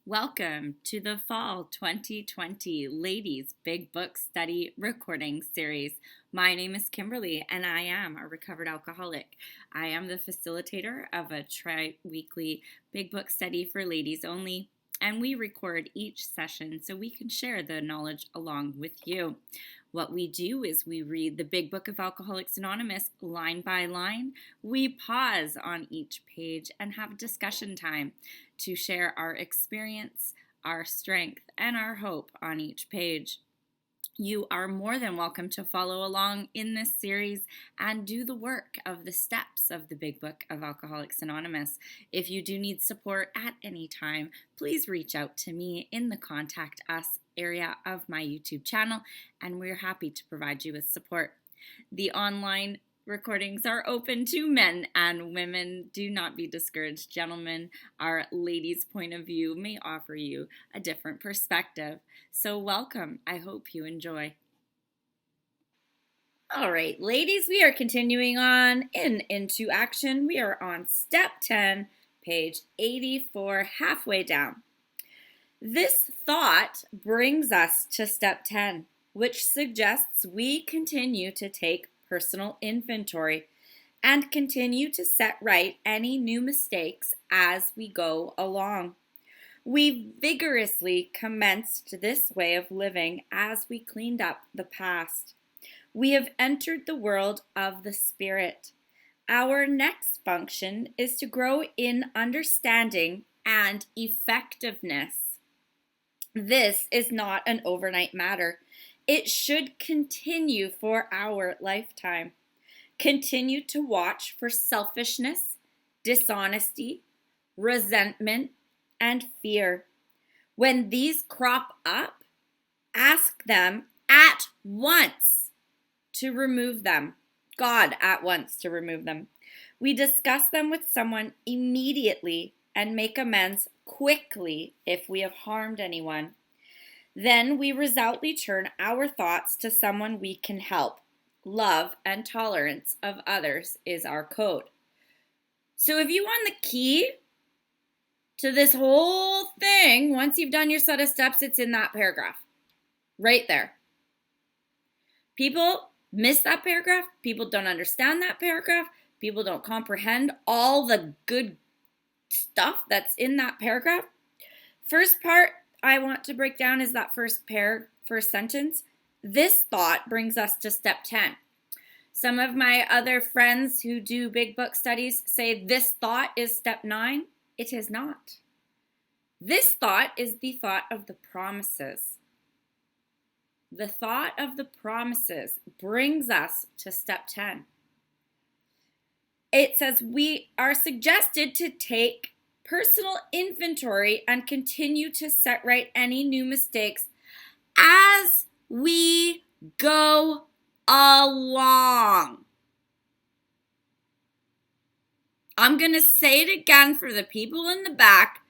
Welcome to the Fall 2020 Ladies Big Book Study Recording Series. My name is Kimberly and I am a recovered alcoholic. I am the facilitator of a tri-weekly big book study for ladies only, and we record each session so we can share the knowledge along with you. What we do is we read the Big Book of Alcoholics Anonymous line by line. We pause on each page and have discussion time to share our experience, our strength, and our hope on each page. You are more than welcome to follow along in this series and do the work of the steps of the Big Book of Alcoholics Anonymous. If you do need support at any time, please reach out to me in the Contact Us area of my YouTube channel, and we're happy to provide you with support. The online recordings are open to men and women. Do not be discouraged, gentlemen. Our ladies' point of view may offer you a different perspective. So welcome. I hope you enjoy. All right, ladies, we are continuing on into action. We are on step 10, page 84, halfway down. This thought brings us to step 10, which suggests we continue to take personal inventory and continue to set right any new mistakes as we go along. We vigorously commenced this way of living as we cleaned up the past. We have entered the world of the Spirit. Our next function is to grow in understanding and effectiveness. This is not an overnight matter. It should continue for our lifetime. Continue to watch for selfishness, dishonesty, resentment, and fear. When these crop up, ask them at once to remove them. God at once to remove them. We discuss them with someone immediately and make amends quickly if we have harmed anyone. Then we resolutely turn our thoughts to someone we can help. Love and tolerance of others is our code. So if you want the key to this whole thing, once you've done your set of steps, it's in that paragraph. Right there. People miss that paragraph. People don't understand that paragraph. People don't comprehend all the good stuff that's in that paragraph. First part I want to break down is that first sentence. This thought brings us to step 10. Some of my other friends who do big book studies say this thought is step 9. It is not. This thought is the thought of the promises. The thought of the promises brings us to step 10. It says we are suggested to take personal inventory and continue to set right any new mistakes as we go along. I'm going to say it again for the people in the back.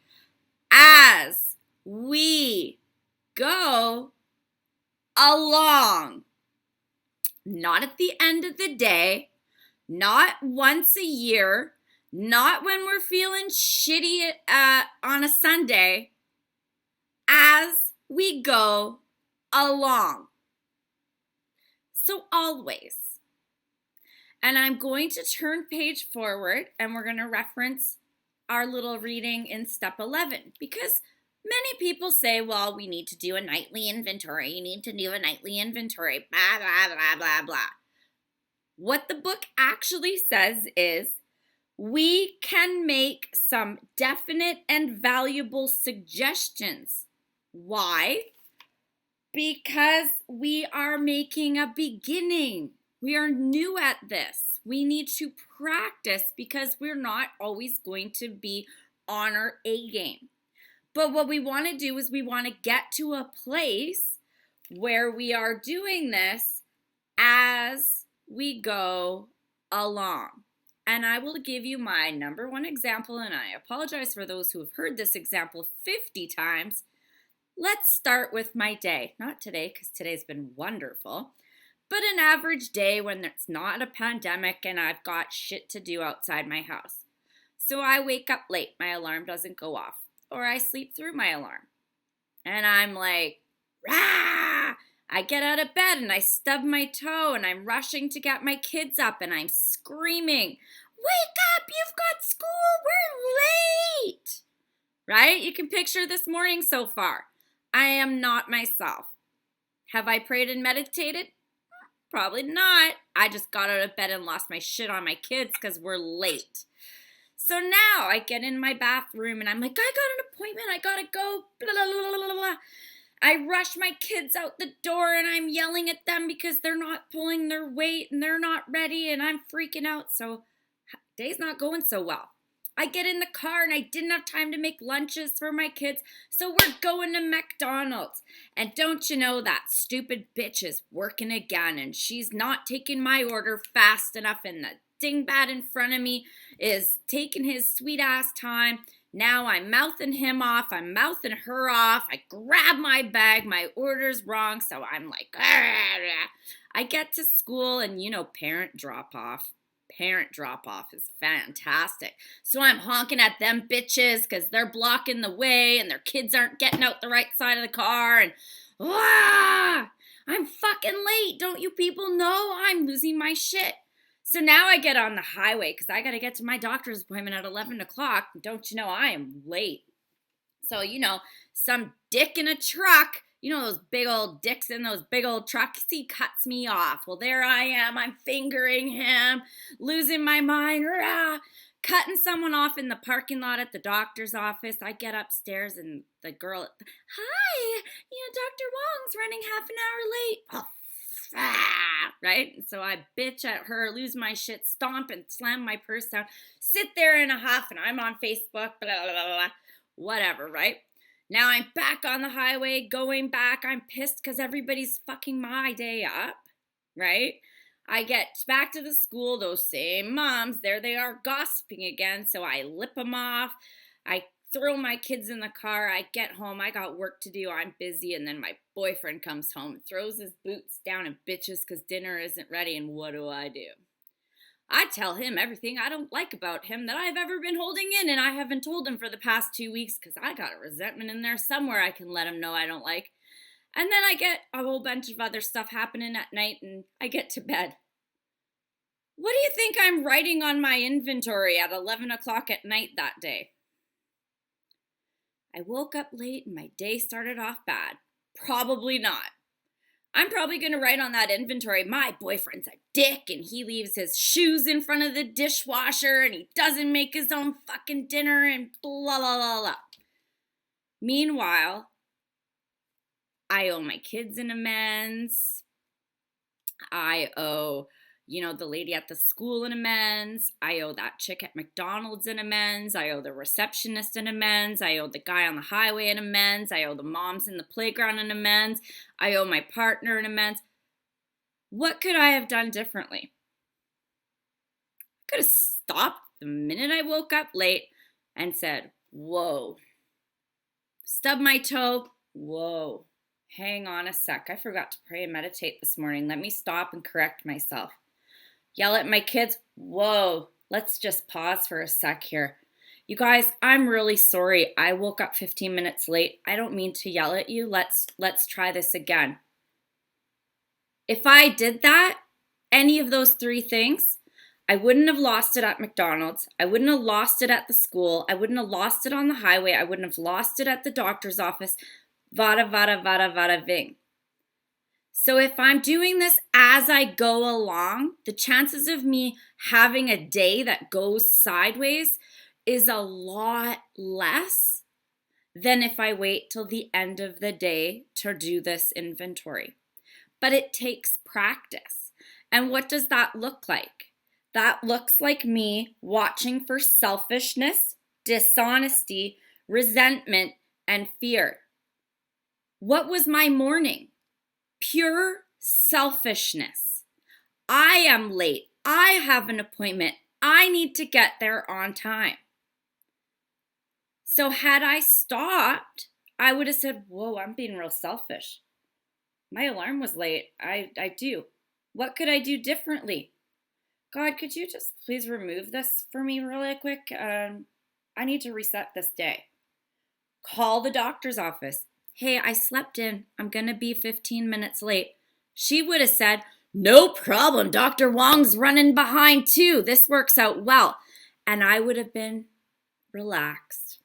As we go along. Not at the end of the day. Not once a year, not when we're feeling shitty on a Sunday, as we go along. So always. And I'm going to turn page forward and we're going to reference our little reading in step 11 because many people say, well, we need to do a nightly inventory. You need to do a nightly inventory, blah, blah, blah, blah, blah. What the book actually says is we can make some definite and valuable suggestions. Why? Because we are making a beginning. We are new at this. We need to practice because we're not always going to be on our A game. But what we want to do is we want to get to a place where we are doing this as we go along. And I will give you my number one example, and I apologize for those who have heard this example 50 times. Let's start with my day. Not today, because today's been wonderful, but an average day when it's not a pandemic and I've got shit to do outside my house. So I wake up late. My alarm doesn't go off. or I sleep through my alarm. And I'm like, rah! I get out of bed and I stub my toe and I'm rushing to get my kids up and I'm screaming, wake up, you've got school, we're late. Right? You can picture this morning so far. I am not myself. Have I prayed and meditated? Probably not. I just got out of bed and lost my shit on my kids because we're late. So now I get in my bathroom and I'm like, I got an appointment. I gotta go. Blah, blah, blah, blah, blah. I rush my kids out the door and I'm yelling at them because they're not pulling their weight and they're not ready and I'm freaking out. So day's not going so well. I get in the car and I didn't have time to make lunches for my kids, so we're going to McDonald's. And don't you know that stupid bitch is working again and she's not taking my order fast enough and the dingbat in front of me is taking his sweet ass time. Now I'm mouthing him off, I'm mouthing her off. I grab my bag, my order's wrong, so I'm like, argh. I get to school and parent drop off. Parent drop-off is fantastic. So I'm honking at them bitches because they're blocking the way and their kids aren't getting out the right side of the car and I'm fucking late. Don't you people know I'm losing my shit? So now I get on the highway because I got to get to my doctor's appointment at 11 o'clock. Don't you know I am late? So, some dick in a truck, those big old dicks in those big old trucks, he cuts me off. Well, there I am. I'm fingering him, losing my mind, cutting someone off in the parking lot at the doctor's office. I get upstairs and the girl, hi, Dr. Wong's running half an hour late. Right? So I bitch at her, lose my shit, stomp and slam my purse down, sit there in a huff, and I'm on Facebook, blah, blah, blah, blah. Whatever, right? Now I'm back on the highway, going back. I'm pissed because everybody's fucking my day up, right? I get back to the school, those same moms, there they are gossiping again, so I lip them off. I throw my kids in the car. I get home. I got work to do. I'm busy, and then my boyfriend comes home, throws his boots down and bitches because dinner isn't ready, and what do? I tell him everything I don't like about him that I've ever been holding in, and I haven't told him for the past 2 weeks because I got a resentment in there somewhere I can let him know I don't like. And then I get a whole bunch of other stuff happening at night, and I get to bed. What do you think I'm writing on my inventory at 11 o'clock at night that day? I woke up late and my day started off bad. Probably not. I'm probably going to write on that inventory, my boyfriend's a dick and he leaves his shoes in front of the dishwasher and he doesn't make his own fucking dinner and blah, blah, blah, blah. Meanwhile, I owe my kids an amends. I owe, the lady at the school an amends. I owe that chick at McDonald's an amends. I owe the receptionist an amends. I owe the guy on the highway an amends. I owe the moms in the playground an amends. I owe my partner an amends. What could I have done differently? I could have stopped the minute I woke up late and said, whoa. Stub my toe. Whoa. Hang on a sec. I forgot to pray and meditate this morning. Let me stop and correct myself. Yell at my kids. Whoa. Let's just pause for a sec here. You guys, I'm really sorry. I woke up 15 minutes late. I don't mean to yell at you. Let's try this again. If I did that, any of those three things, I wouldn't have lost it at McDonald's. I wouldn't have lost it at the school. I wouldn't have lost it on the highway. I wouldn't have lost it at the doctor's office. Vada, vada, vada, vada, ving. So if I'm doing this as I go along, the chances of me having a day that goes sideways is a lot less than if I wait till the end of the day to do this inventory. But it takes practice. And what does that look like? That looks like me watching for selfishness, dishonesty, resentment, and fear. What was my morning? Pure selfishness. I am late. I have an appointment. I need to get there on time. So had I stopped, I would have said, whoa, I'm being real selfish. My alarm was late. I do. What could I do differently? God, could you just please remove this for me really quick? I need to reset this day. Call the doctor's office. Hey, I slept in. I'm going to be 15 minutes late. She would have said, no problem. Dr. Wong's running behind too. This works out well. And I would have been relaxed.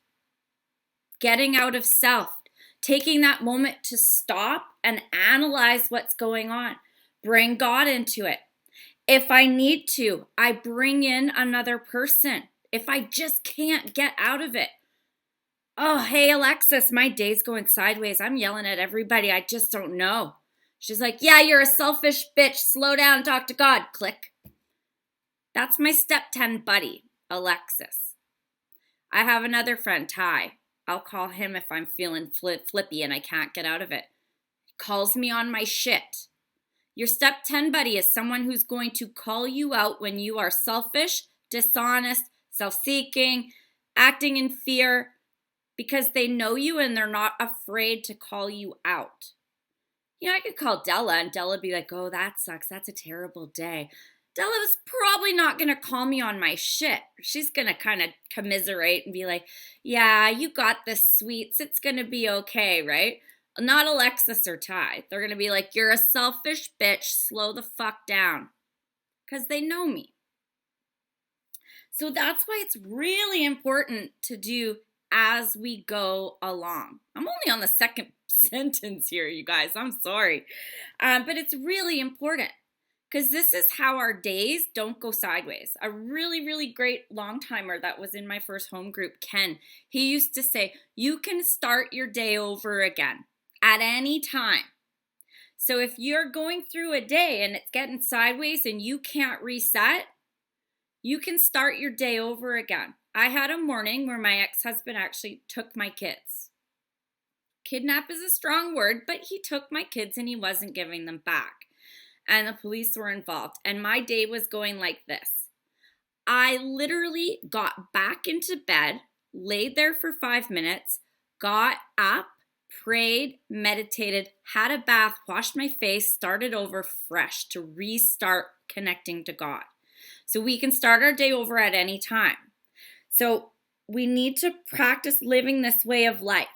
Getting out of self. Taking that moment to stop and analyze what's going on. Bring God into it. If I need to, I bring in another person. If I just can't get out of it. Oh, hey, Alexis, my day's going sideways. I'm yelling at everybody. I just don't know. She's like, yeah, you're a selfish bitch. Slow down, talk to God. Click. That's my step 10 buddy, Alexis. I have another friend, Ty. I'll call him if I'm feeling flippy and I can't get out of it. He calls me on my shit. Your step 10 buddy is someone who's going to call you out when you are selfish, dishonest, self-seeking, acting in fear, because they know you and they're not afraid to call you out. You know, I could call Della and Della would be like, oh, that sucks. That's a terrible day. Della's probably not going to call me on my shit. She's going to kind of commiserate and be like, yeah, you got this, sweets. It's going to be okay, right? Not Alexis or Ty. They're going to be like, you're a selfish bitch. Slow the fuck down. Because they know me. So that's why it's really important to do as we go along. I'm only on the second sentence here, you guys. I'm sorry. But it's really important because this is how our days don't go sideways. A really, really great long timer that was in my first home group, Ken, he used to say, you can start your day over again at any time. So if you're going through a day and it's getting sideways and you can't reset, you can start your day over again. I had a morning where my ex-husband actually took my kids. Kidnap is a strong word, but he took my kids and he wasn't giving them back. And the police were involved. And my day was going like this. I literally got back into bed, laid there for 5 minutes, got up, prayed, meditated, had a bath, washed my face, started over fresh to restart connecting to God. So we can start our day over at any time. So we need to practice living this way of life.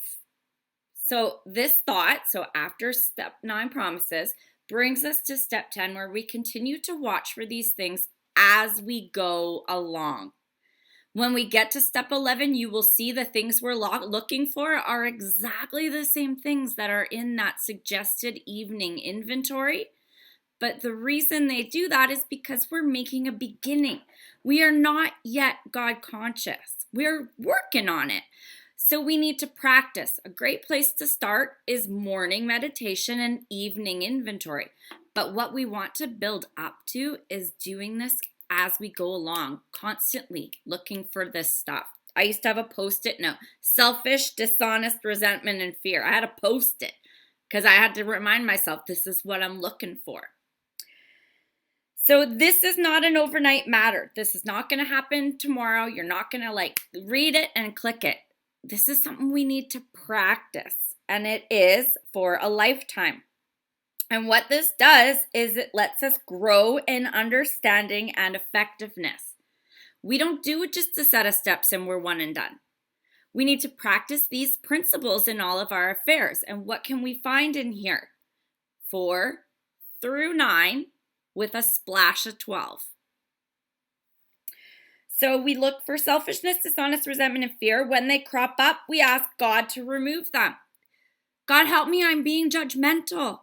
So this thought, so after step 9 promises, brings us to step 10 where we continue to watch for these things as we go along. When we get to step 11, you will see the things we're looking for are exactly the same things that are in that suggested evening inventory. But the reason they do that is because we're making a beginning. We are not yet God conscious. We're working on it. So we need to practice. A great place to start is morning meditation and evening inventory. But what we want to build up to is doing this as we go along, constantly looking for this stuff. I used to have a post-it note, selfish, dishonest, resentment, and fear. I had a post-it because I had to remind myself this is what I'm looking for. So this is not an overnight matter. This is not going to happen tomorrow. You're not going to read it and click it. This is something we need to practice, and it is for a lifetime. And what this does is it lets us grow in understanding and effectiveness. We don't do it just a set of steps and we're one and done. We need to practice these principles in all of our affairs. And what can we find in here? 4 through 9 with a splash of 12. So we look for selfishness, dishonest, resentment, and fear. When they crop up, we ask God to remove them. God, help me, I'm being judgmental.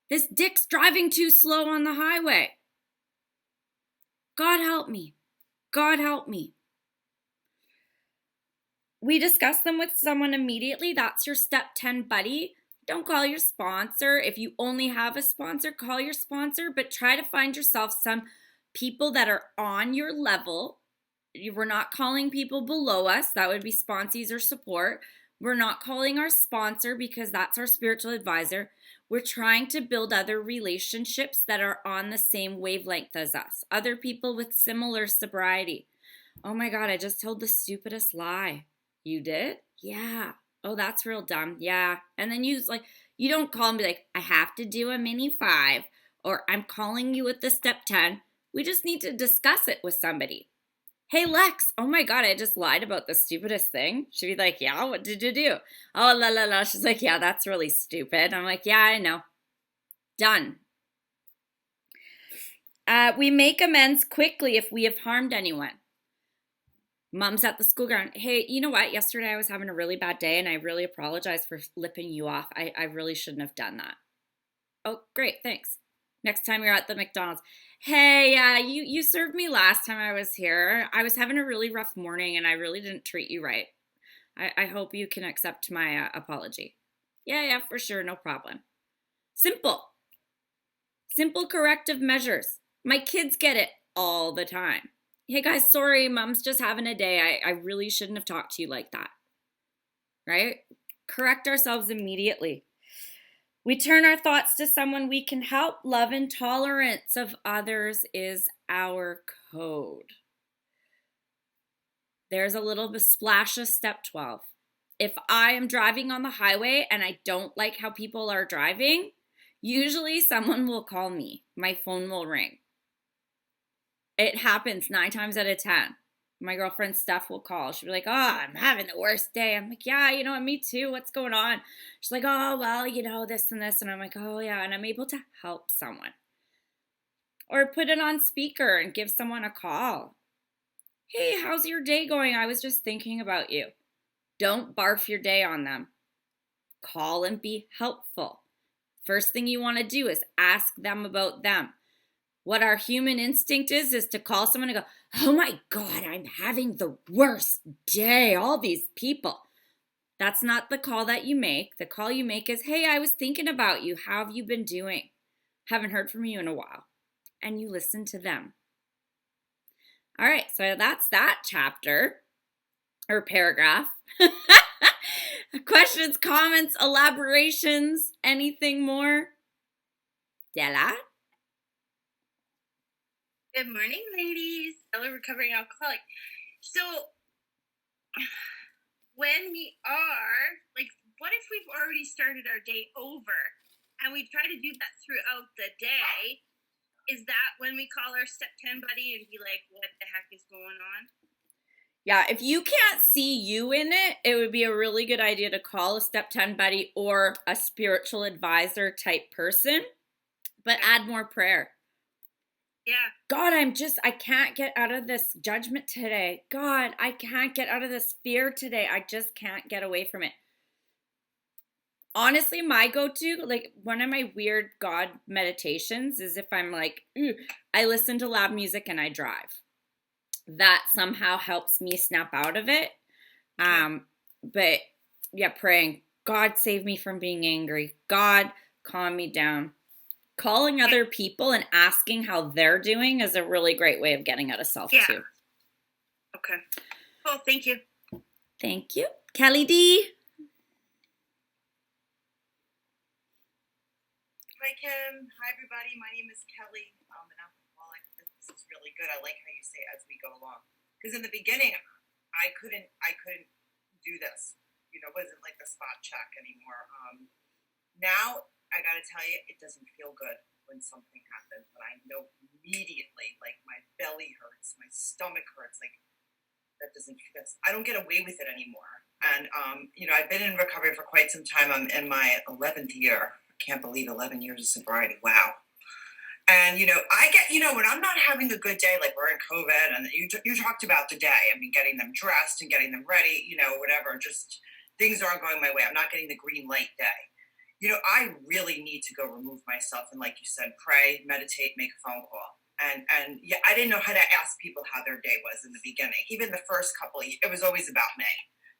This dick's driving too slow on the highway. God help me. God help me. We discuss them with someone immediately. That's your step 10 buddy. Don't call your sponsor. If you only have a sponsor, call your sponsor, but try to find yourself some people that are on your level. We're not calling people below us. That would be sponsees or support. We're not calling our sponsor because that's our spiritual advisor. We're trying to build other relationships that are on the same wavelength as us. Other people with similar sobriety. Oh my God, I just told the stupidest lie. You did? Yeah. Oh, that's real dumb. Yeah. And then you don't call and be like, I have to do a mini 5 or I'm calling you with the step 10. We just need to discuss it with somebody. Hey, Lex, oh my God, I just lied about the stupidest thing. She'd be like, yeah, what did you do? Oh, la, la, la. She's like, yeah, that's really stupid. I'm like, yeah, I know. Done. We make amends quickly if we have harmed anyone. Mom's at the school ground. Hey, you know what? Yesterday I was having a really bad day and I really apologize for lipping you off. I really shouldn't have done that. Oh, great. Thanks. Next time you're at the McDonald's. Hey, you served me last time I was here. I was having a really rough morning and I really didn't treat you right. I hope you can accept my apology. Yeah, for sure. No problem. Simple. Simple corrective measures. My kids get it all the time. Hey guys, sorry, mom's just having a day. I really shouldn't have talked to you like that. Right? Correct ourselves immediately. We turn our thoughts to someone we can help. Love and tolerance of others is our code. There's a little splash of step 12. If I am driving on the highway and I don't like how people are driving, usually someone will call me. My phone will ring. It happens 9 times out of 10. My girlfriend Steph will call. She'll be like, oh, I'm having the worst day. I'm like, yeah, me too. What's going on? She's like, oh, well, this and this. And I'm like, oh, yeah. And I'm able to help someone. Or put it on speaker and give someone a call. Hey, how's your day going? I was just thinking about you. Don't barf your day on them. Call and be helpful. First thing you want to do is ask them about them. What our human instinct is to call someone and go, oh my God, I'm having the worst day. All these people. That's not the call that you make. The call you make is, hey, I was thinking about you. How have you been doing? Haven't heard from you in a while. And you listen to them. All right, so that's that chapter or paragraph. Questions, comments, elaborations, anything more? Della? Good morning, ladies. Fellow recovering alcoholic. So, when we are, what if we've already started our day over and we try to do that throughout the day? Is that when we call our step 10 buddy and be like, what the heck is going on? Yeah, if you can't see you in it, it would be a really good idea to call a step 10 buddy or a spiritual advisor type person, but add more prayer. Yeah. God, I can't get out of this judgment today. God, I can't get out of this fear today. I just can't get away from it. Honestly, my go-to, one of my weird God meditations is if I'm like, I listen to loud music and I drive. That somehow helps me snap out of it. But yeah, praying, God, save me from being angry. God, calm me down. Calling other people and asking how they're doing is a really great way of getting out of self, too. Okay. Well, thank you. Thank you. Kelly D. Hi, Kim. Hi, everybody. My name is Kelly. I'm an alcoholic. This is really good. I like how you say as we go along. Because in the beginning, I couldn't do this. It wasn't like a spot check anymore. Now, I got to tell you, it doesn't feel good when something happens. But I know immediately, my belly hurts, my stomach hurts. That doesn't feel. I don't get away with it anymore. And, I've been in recovery for quite some time. I'm in my 11th year. I can't believe 11 years of sobriety. Wow. And, I get, when I'm not having a good day, like we're in COVID, and you talked about the day. I mean, getting them dressed and getting them ready, whatever, just things aren't going my way. I'm not getting the green light day. I really need to go remove myself and, like you said, pray, meditate, make a phone call. And yeah, I didn't know how to ask people how their day was in the beginning. Even the first couple, it was always about me.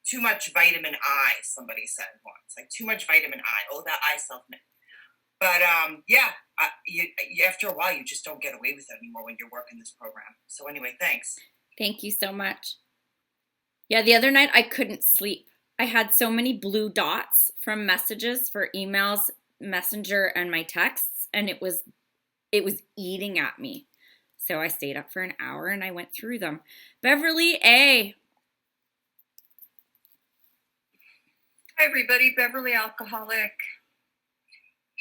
Too much vitamin I, somebody said once. Too much vitamin I. Oh, that I self-made. But after a while, you just don't get away with it anymore when you're working this program. So anyway, thanks. Thank you so much. Yeah, the other night I couldn't sleep. I had so many blue dots from messages for emails, Messenger, and my texts, and it was eating at me. So I stayed up for an hour and I went through them. Beverly A. Hi, everybody. Beverly Alcoholic.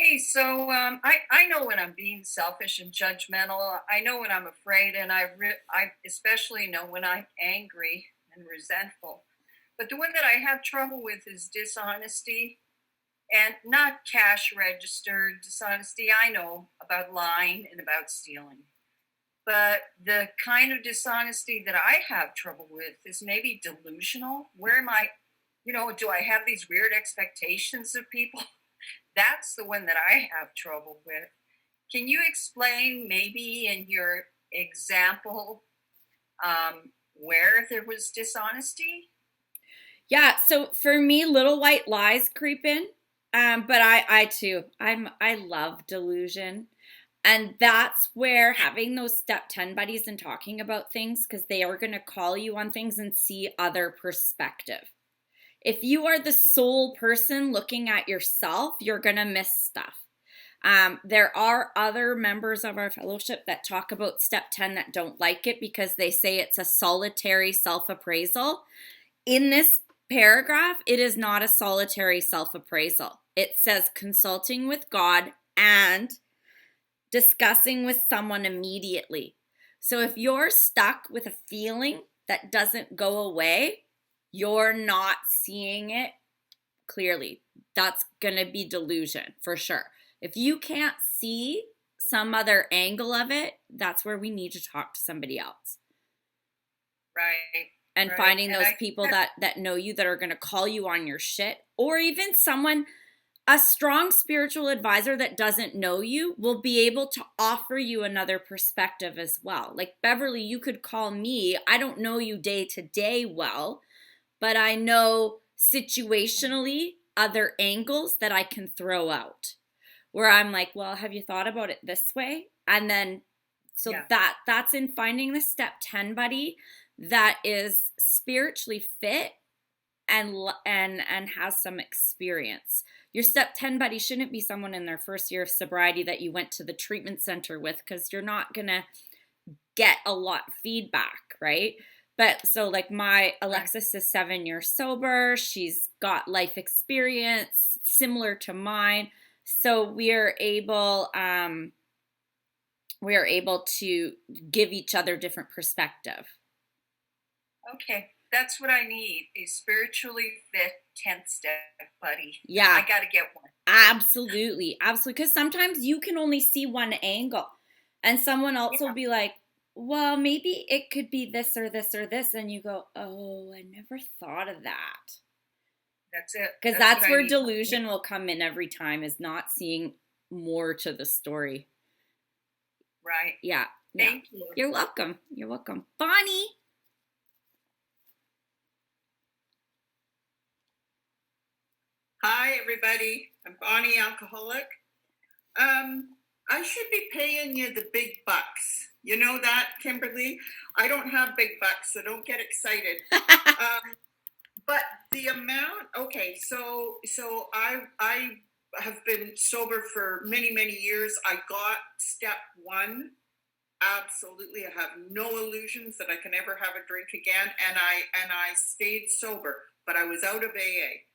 Hey, so I know when I'm being selfish and judgmental. I know when I'm afraid, and I especially know when I'm angry and resentful. But the one that I have trouble with is dishonesty, and not cash registered dishonesty. I know about lying and about stealing. But the kind of dishonesty that I have trouble with is maybe delusional. Where am I? Do I have these weird expectations of people? That's the one that I have trouble with. Can you explain, maybe in your example, where there was dishonesty? Yeah, so for me, little white lies creep in. But I too, I love delusion. And that's where having those step 10 buddies and talking about things, because they are going to call you on things and see other perspective. If you are the sole person looking at yourself, you're going to miss stuff. There are other members of our fellowship that talk about step 10 that don't like it because they say it's a solitary self-appraisal. In this paragraph, it is not a solitary self-appraisal. It says consulting with God and discussing with someone immediately. So if you're stuck with a feeling that doesn't go away, you're not seeing it clearly. That's going to be delusion for sure. If you can't see some other angle of it, that's where we need to talk to somebody else. Right. And right. finding those people that know you, that are going to call you on your shit, or even someone, a strong spiritual advisor that doesn't know you will be able to offer you another perspective as well. Like Beverly, you could call me. I don't know you day to day well, but I know situationally other angles that I can throw out where I'm like, well, have you thought about it this way? And then, so yeah. That's in finding the step 10 buddy that is spiritually fit and has some experience. Your step 10 buddy shouldn't be someone in their first year of sobriety that you went to the treatment center with, because you're not going to get a lot of feedback, right? But so like my Alexis is 7 years sober. She's got life experience similar to mine. So we are able to give each other different perspective. Okay. That's what I need, a spiritually fit 10th step buddy. Yeah. I got to get one. Absolutely. Absolutely. Because sometimes you can only see one angle. And someone else will be like, well, maybe it could be this or this or this. And you go, oh, I never thought of that. That's it. Because that's where delusion will come in every time, is not seeing more to the story. Right. Yeah. Thank you. You're welcome. You're welcome. Bonnie. Hi, everybody. I'm Bonnie, alcoholic. I should be paying you the big bucks. You know that, Kimberly? I don't have big bucks, so don't get excited. But the amount, okay, so I have been sober for many, many years. I got step 1. Absolutely. I have no illusions that I can ever have a drink again. And I stayed sober, but I was out of AA.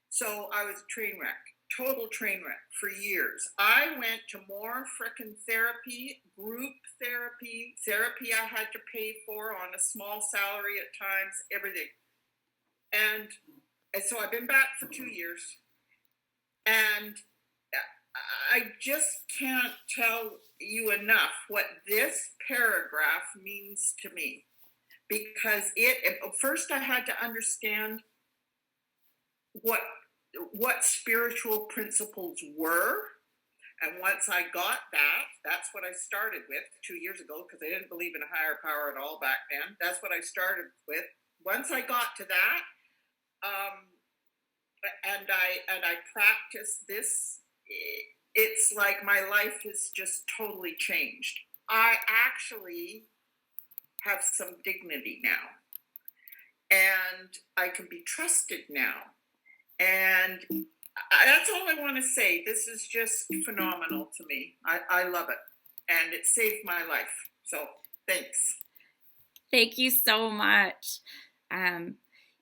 So I was a train wreck, total train wreck for years. I went to more frickin' therapy, group therapy I had to pay for on a small salary at times, everything. And so I've been back for 2 years. And I just can't tell you enough what this paragraph means to me. Because first I had to understand what spiritual principles were. And once I got that, that's what I started with 2 years ago, because I didn't believe in a higher power at all back then. That's what I started with. Once I got to that, and I practiced this, it's like my life has just totally changed. I actually have some dignity now, and I can be trusted now. And that's all I want to say. This is just phenomenal to me. I love it. And it saved my life. So thanks. Thank you so much.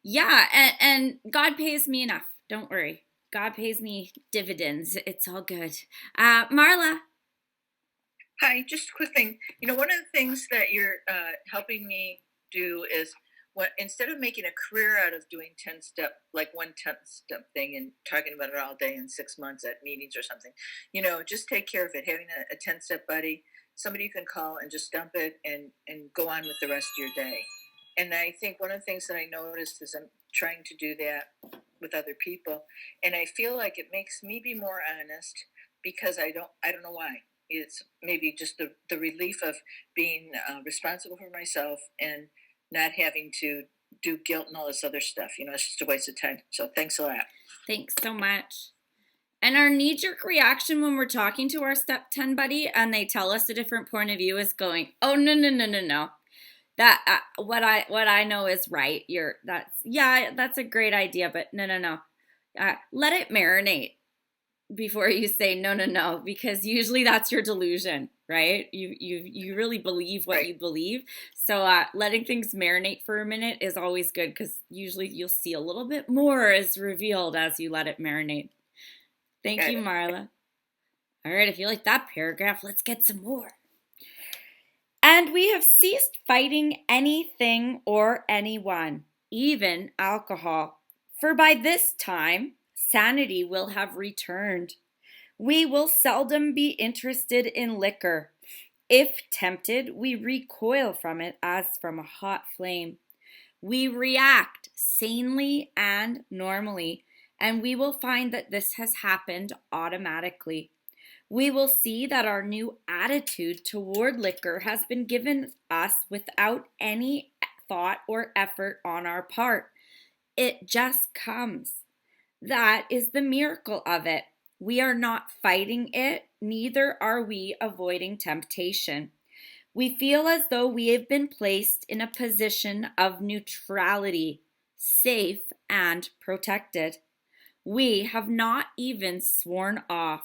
Yeah, and God pays me enough. Don't worry. God pays me dividends. It's all good. Marla. Hi, just a quick thing. One of the things that you're helping me do is instead of making a career out of doing 10-step, like one 10-step thing and talking about it all day in 6 months at meetings or something, just take care of it. Having a 10-step buddy, somebody you can call and just dump it and go on with the rest of your day. And I think one of the things that I noticed is I'm trying to do that with other people, and I feel like it makes me be more honest because I don't know why. It's maybe just the relief of being responsible for myself and not having to do guilt and all this other stuff. It's just a waste of time. So thanks a lot. Thanks so much. And our knee-jerk reaction when we're talking to our step 10 buddy and they tell us a different point of view is going, oh, no. That what I know is right. That's a great idea, but no. Let it marinate before you say no, because usually that's your delusion, right? You really believe what you believe. So letting things marinate for a minute is always good because usually you'll see a little bit more is revealed as you let it marinate. Thank you, Marla. All right, if you like that paragraph, let's get some more. And we have ceased fighting anything or anyone, even alcohol. For by this time, sanity will have returned. We will seldom be interested in liquor. If tempted, we recoil from it as from a hot flame. We react sanely and normally, and we will find that this has happened automatically. We will see that our new attitude toward liquor has been given us without any thought or effort on our part. It just comes. That is the miracle of it. We are not fighting it, neither are we avoiding temptation. We feel as though we have been placed in a position of neutrality, safe and protected. We have not even sworn off.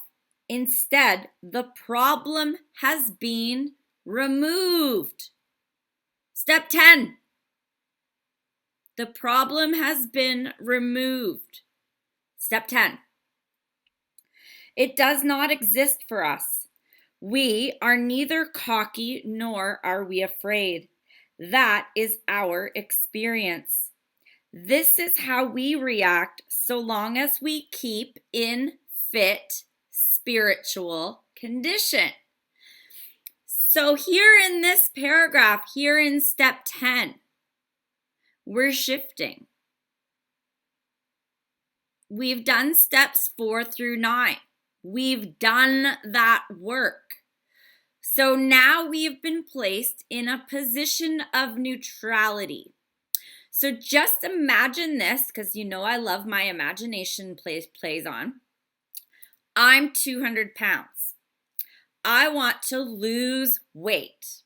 Instead, the problem has been removed. Step 10. The problem has been removed. Step 10. It does not exist for us. We are neither cocky nor are we afraid. That is our experience. This is how we react so long as we keep in fit spiritual condition. So here in this paragraph, here in step 10, we're shifting. We've done steps 4 through 9. We've done that work. So now we've been placed in a position of neutrality. So just imagine this, because I love my imagination plays on. I'm 200 pounds. I want to lose weight.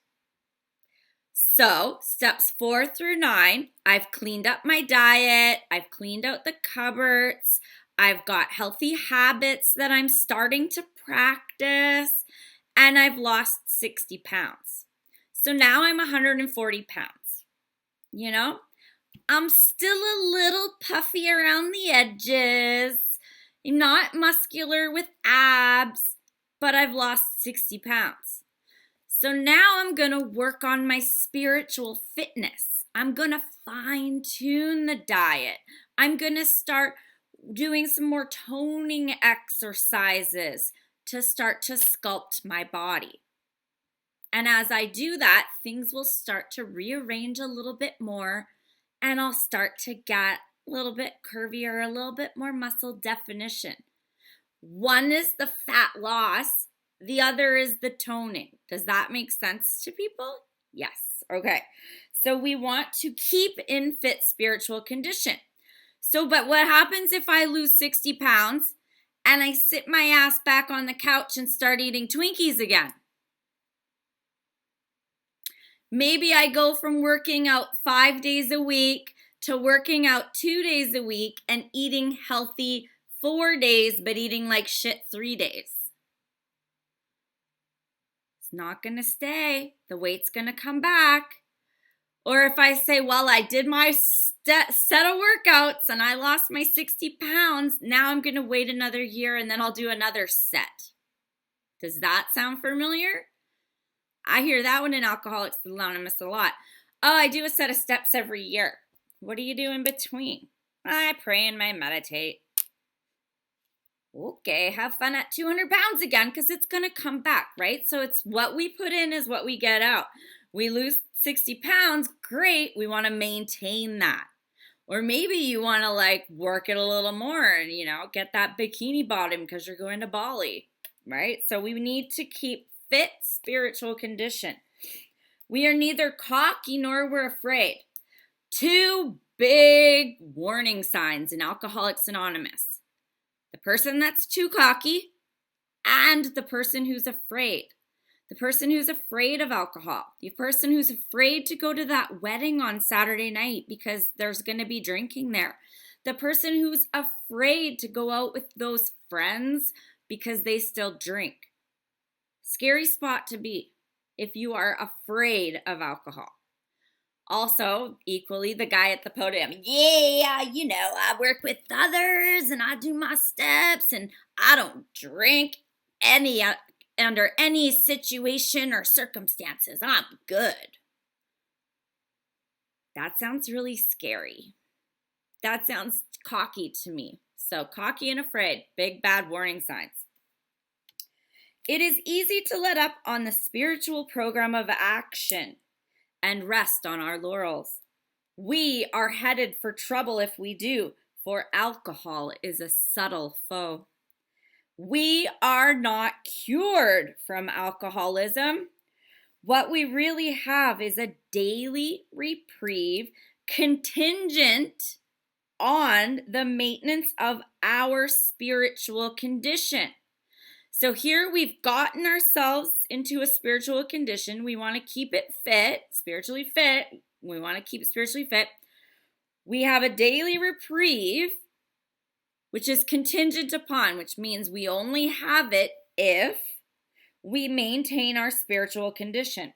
So steps 4 through 9, I've cleaned up my diet. I've cleaned out the cupboards. I've got healthy habits that I'm starting to practice. And I've lost 60 pounds. So now I'm 140 pounds. I'm still a little puffy around the edges. I'm not muscular with abs, but I've lost 60 pounds. So now I'm going to work on my spiritual fitness. I'm going to fine-tune the diet. I'm going to start doing some more toning exercises to start to sculpt my body. And as I do that, things will start to rearrange a little bit more, and I'll start to get a little bit curvier, a little bit more muscle definition. One is the fat loss, the other is the toning. Does that make sense to people? Yes. Okay. So we want to keep in fit spiritual condition. But what happens if I lose 60 pounds and I sit my ass back on the couch and start eating Twinkies again? Maybe I go from working out 5 days a week to working out 2 days a week and eating healthy 4 days, but eating like shit 3 days. It's not going to stay. The weight's going to come back. Or if I say, well, I did my set of workouts and I lost my 60 pounds, now I'm going to wait another year and then I'll do another set. Does that sound familiar? I hear that one in Alcoholics Anonymous a lot. Oh, I do a set of steps every year. What do you do in between? I pray and I meditate. Okay, have fun at 200 pounds again because it's going to come back, right? So it's what we put in is what we get out. We lose 60 pounds, great. We want to maintain that. Or maybe you want to work it a little more and, get that bikini bottom because you're going to Bali, right? So we need to keep fit spiritual condition. We are neither cocky nor we're afraid. 2 big warning signs in Alcoholics Anonymous. The person that's too cocky and the person who's afraid. The person who's afraid of alcohol. The person who's afraid to go to that wedding on Saturday night because there's going to be drinking there. The person who's afraid to go out with those friends because they still drink. Scary spot to be if you are afraid of alcohol. Also, equally, the guy at the podium. Yeah, I work with others and I do my steps and I don't drink under any situation or circumstances. I'm good. That sounds really scary. That sounds cocky to me. So cocky and afraid, big bad warning signs. It is easy to let up on the spiritual program of action and rest on our laurels. We are headed for trouble if we do, for alcohol is a subtle foe. We are not cured from alcoholism. What we really have is a daily reprieve contingent on the maintenance of our spiritual condition. So here we've gotten ourselves into a spiritual condition. We want to keep it fit, spiritually fit. We want to keep it spiritually fit. We have a daily reprieve, which is contingent upon, which means we only have it if we maintain our spiritual condition.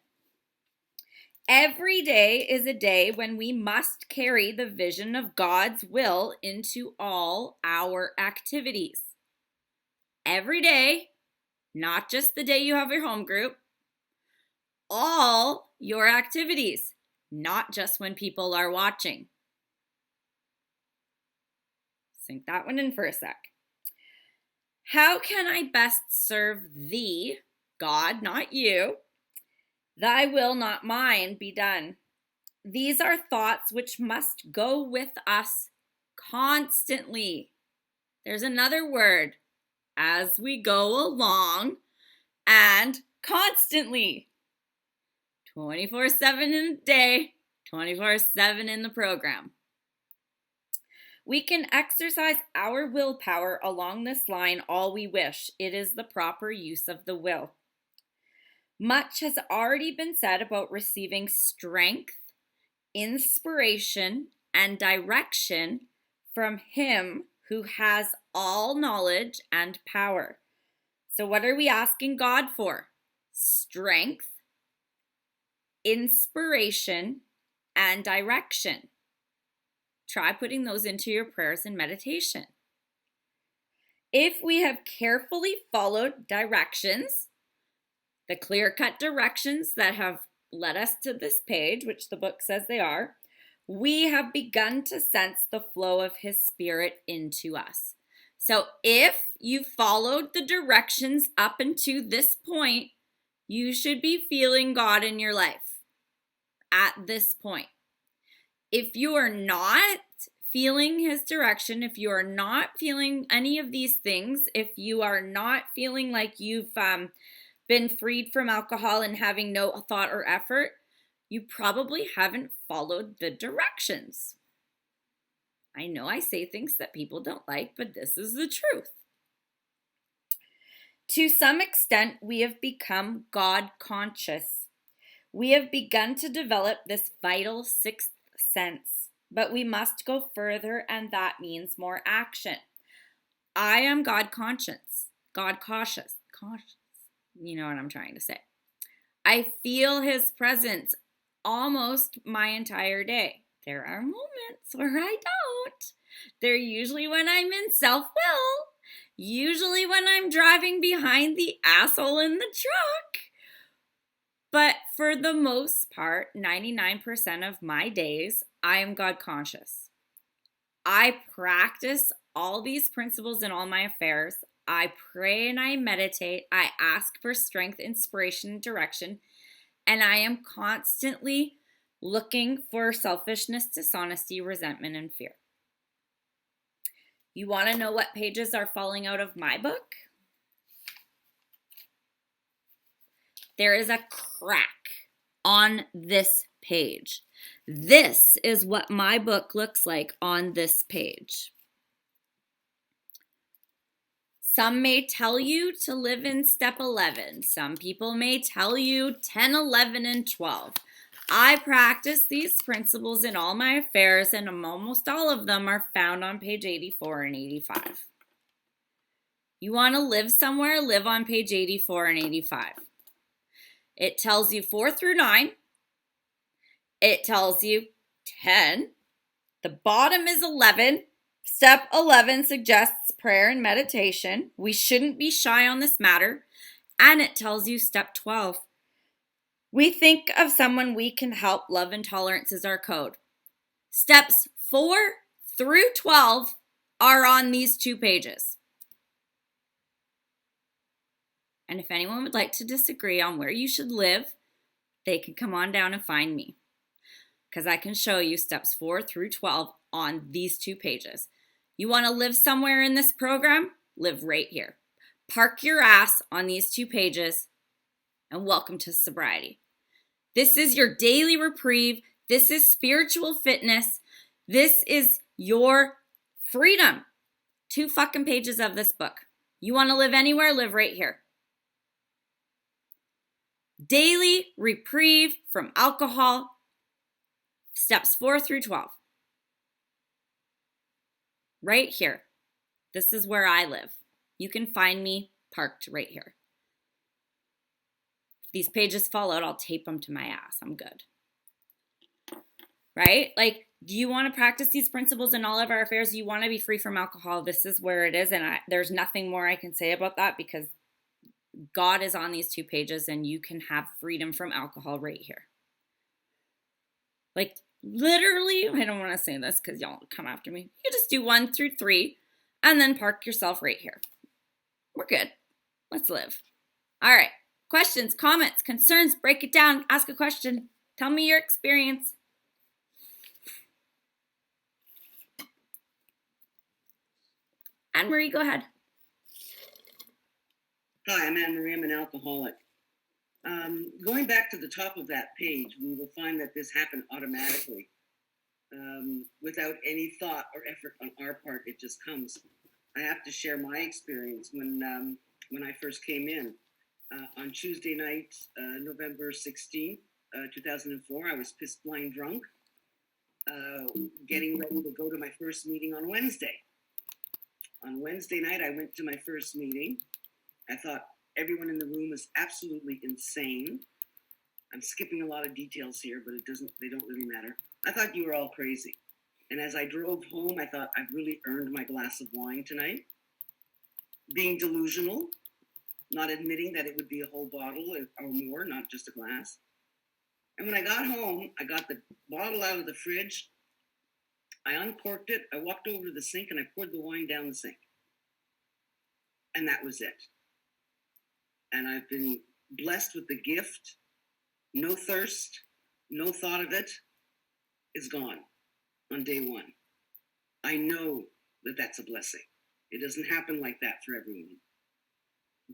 Every day is a day when we must carry the vision of God's will into all our activities. Every day, not just the day you have your home group, all your activities, not just when people are watching. Sink that one in for a sec. How can I best serve thee, God, not you? Thy will, not mine, be done. These are thoughts which must go with us constantly. There's another word. As we go along and constantly. 24/7 in the day, 24/7 in the program. We can exercise our willpower along this line all we wish. It is the proper use of the will. Much has already been said about receiving strength, inspiration, and direction from Him who has all knowledge and power. So what are we asking God for? Strength, inspiration, and direction. Try putting those into your prayers and meditation. If we have carefully followed directions, the clear-cut directions that have led us to this page, which the book says they are, we have begun to sense the flow of His Spirit into us. So if you followed the directions up until this point, you should be feeling God in your life at this point. If you are not feeling His direction, if you are not feeling any of these things, if you are not feeling like you've been freed from alcohol and having no thought or effort, you probably haven't followed the directions. I know I say things that people don't like, but this is the truth. To some extent, we have become God conscious. We have begun to develop this vital sixth sense, but we must go further, and that means more action. I am God conscious, God cautious. You know what I'm trying to say. I feel His presence almost my entire day. There are moments where I don't. They're usually when I'm in self-will, usually when I'm driving behind the asshole in the truck. But for the most part, 99% of my days, I am God conscious. I practice all these principles in all my affairs. I pray and I meditate. I ask for strength, inspiration, and direction. And I am constantly looking for selfishness, dishonesty, resentment, and fear. You want to know what pages are falling out of my book? There is a crack on this page. This is what my book looks like on this page. Some may tell you to live in step 11. Some people may tell you 10, 11, and 12. I practice these principles in all my affairs, and almost all of them are found on page 84 and 85. You want to live somewhere, live on page 84 and 85. It tells you 4 through 9. It tells you 10. The bottom is 11. Step 11 suggests prayer and meditation. We shouldn't be shy on this matter. And it tells you step 12. We think of someone we can help. Love and tolerance is our code. Steps 4 through 12 are on these 2 pages. And if anyone would like to disagree on where you should live, they can come on down and find me, because I can show you steps 4 through 12 on these 2 pages. You want to live somewhere in this program? Live right here. Park your ass on these 2 pages, and welcome to sobriety. This is your daily reprieve. This is spiritual fitness. This is your freedom. 2 fucking pages of this book. You want to live anywhere? Live right here. Daily reprieve from alcohol, steps 4 through 12. Right here. This is where I live. You can find me parked right here. If these pages fall out, I'll tape them to my ass. I'm good. Right? Like, do you want to practice these principles in all of our affairs? You want to be free from alcohol. This is where it is. And there's nothing more I can say about that, because God is on these 2 pages, and you can have freedom from alcohol right here. Like, literally, I don't want to say this because y'all come after me. You just do 1 through 3 and then park yourself right here. We're good. Let's live. All right. Questions, comments, concerns, break it down. Ask a question. Tell me your experience. Anne-Marie, go ahead. Hi, I'm Anne-Marie. I'm an alcoholic. Going back to the top of that page, we will find that this happened automatically, without any thought or effort on our part. It just comes. I have to share my experience when I first came in. On Tuesday night, November 16th, 2004, I was pissed blind drunk, getting ready to go to my first meeting on Wednesday. On Wednesday night, I went to my first meeting. I thought everyone in the room is absolutely insane. I'm skipping a lot of details here, but they don't really matter. I thought you were all crazy. And as I drove home, I thought I've really earned my glass of wine tonight. Being delusional, not admitting that it would be a whole bottle or more, not just a glass. And when I got home, I got the bottle out of the fridge. I uncorked it. I walked over to the sink and I poured the wine down the sink. And that was it. And I've been blessed with the gift. No thirst, no thought of it. It's gone on day 1. I know that that's a blessing. It doesn't happen like that for everyone.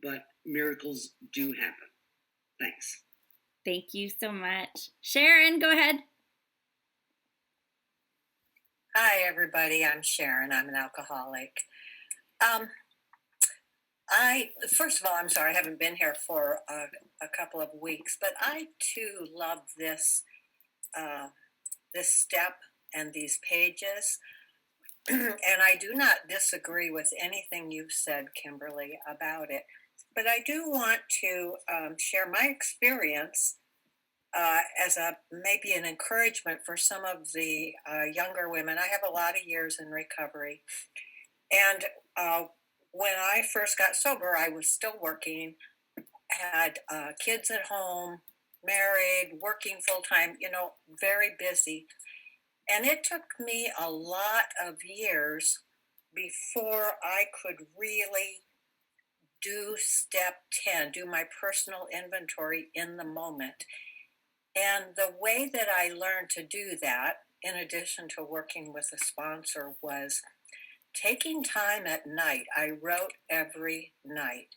But miracles do happen. Thanks. Thank you so much. Sharon, go ahead. Hi, everybody. I'm Sharon. I'm an alcoholic. First of all, I'm sorry I haven't been here for a couple of weeks, but I too love this step and these pages. And I do not disagree with anything you've said, Kimberly, about it. But I do want to share my experience as a maybe an encouragement for some of the younger women. I have a lot of years in recovery, and when I first got sober, I was still working, had kids at home, married, working full time, very busy. And it took me a lot of years before I could really do step 10, do my personal inventory in the moment. And the way that I learned to do that, in addition to working with a sponsor, was taking time at night. I wrote every night.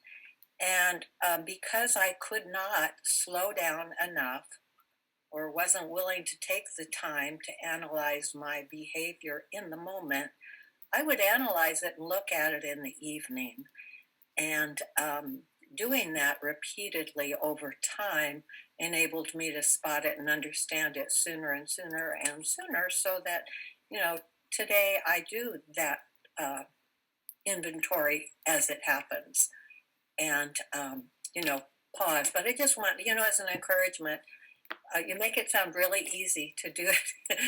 And because I could not slow down enough or wasn't willing to take the time to analyze my behavior in the moment, I would analyze it and look at it in the evening. And doing that repeatedly over time enabled me to spot it and understand it sooner and sooner and sooner, so that, today I do that inventory as it happens and, pause. But I just want, as an encouragement, you make it sound really easy to do it.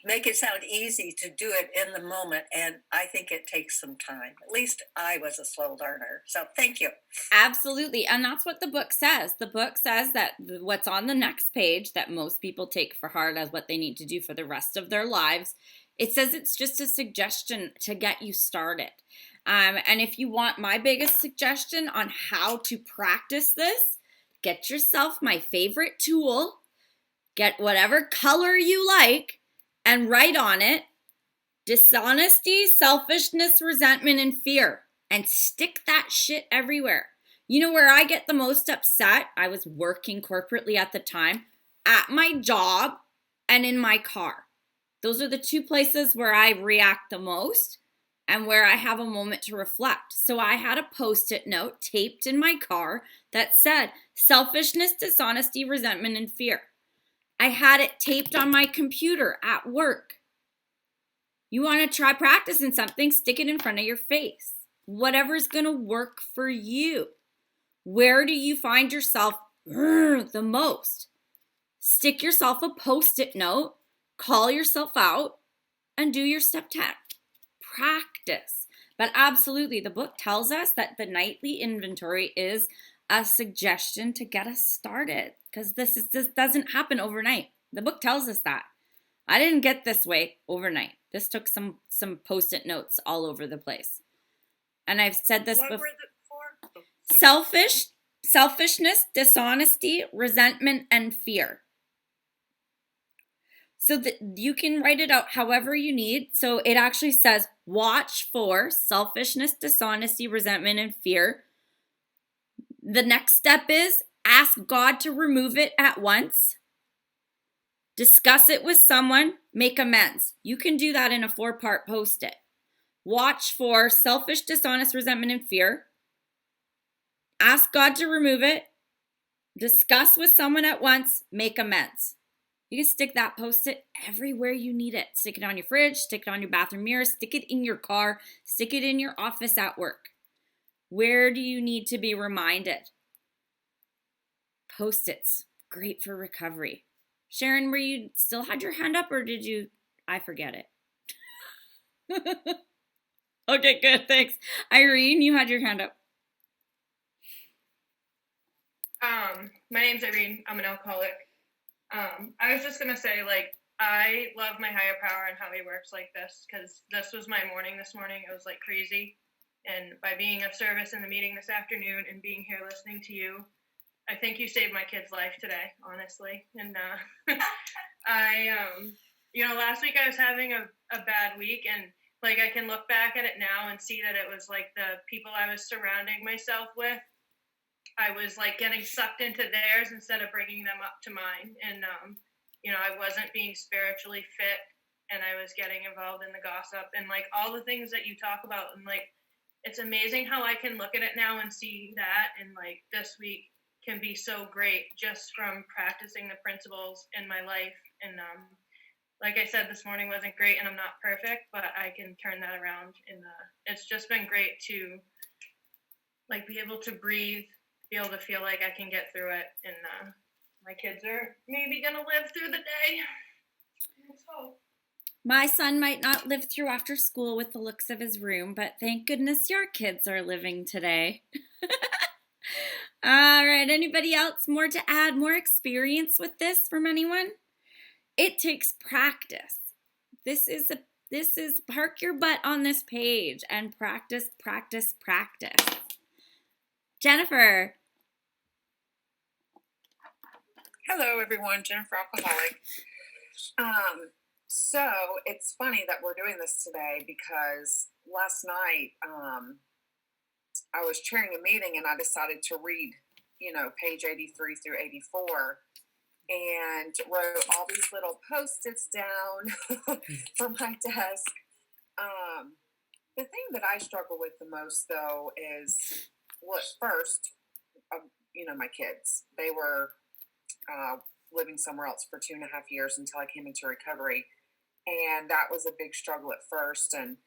Make it sound easy to do it in the moment. And I think it takes some time. At least I was a slow learner. So thank you. Absolutely. And that's what the book says. The book says that what's on the next page that most people take for heart as what they need to do for the rest of their lives, it says it's just a suggestion to get you started. And if you want my biggest suggestion on how to practice this, get yourself my favorite tool. Get whatever color you like and write on it dishonesty, selfishness, resentment, and fear. And stick that shit everywhere. You know where I get the most upset? I was working corporately at the time, at my job and in my car. Those are the two places where I react the most and where I have a moment to reflect. So I had a Post-it note taped in my car that said selfishness, dishonesty, resentment, and fear. I had it taped on my computer at work. You want to try practicing something, stick it in front of your face. Whatever's going to work for you. Where do you find yourself the most? Stick yourself a Post-it note, call yourself out, and do your step 10. Practice. But absolutely, the book tells us that the nightly inventory is a suggestion to get us started, because this doesn't happen overnight. The book tells us that. I didn't get this way overnight. This took some Post-it notes all over the place. And I've said this before. What were the four? Selfishness, dishonesty, resentment, and fear. So that you can write it out however you need. So it actually says watch for selfishness, dishonesty, resentment, and fear. The next step is ask God to remove it at once. Discuss it with someone. Make amends. You can do that in a 4-part Post-it. Watch for selfish, dishonest, resentment, and fear. Ask God to remove it. Discuss with someone at once. Make amends. You can stick that Post-it everywhere you need it. Stick it on your fridge. Stick it on your bathroom mirror. Stick it in your car. Stick it in your office at work. Where do you need to be reminded? Post-its, great for recovery. Sharon, were you still had your hand up, or did you? I forget it. Okay, good, thanks. Irene, you had your hand up. My name's Irene. I'm an alcoholic. I was just gonna say, I love my higher power and how he works like this, because this was my morning this morning. It was like crazy. And by being of service in the meeting this afternoon and being here listening to you, I think you saved my kid's life today, honestly. And last week I was having a bad week, and I can look back at it now and see that it was the people I was surrounding myself with. I was getting sucked into theirs instead of bringing them up to mine. And, I wasn't being spiritually fit, and I was getting involved in the gossip and all the things that you talk about. And it's amazing how I can look at it now and see that. And this week can be so great just from practicing the principles in my life. And like I said, this morning wasn't great and I'm not perfect, but I can turn that around. And it's just been great to be able to breathe, be able to feel like I can get through it. And My kids are maybe going to live through the day. Let's hope. My son might not live through after school with the looks of his room, but thank goodness your kids are living today. All right, anybody else more to add, more experience with this from anyone? It takes practice. This is park your butt on this page and practice, practice, practice. Jennifer. Hello, everyone. Jennifer Alcoholic. So it's funny that we're doing this today because last night I was chairing a meeting and I decided to read, page 83 through 84 and wrote all these little Post-its down from my desk. The thing that I struggle with the most, though, is, well, at first, my kids. They were living somewhere else for 2.5 years until I came into recovery. And that was a big struggle at first. And,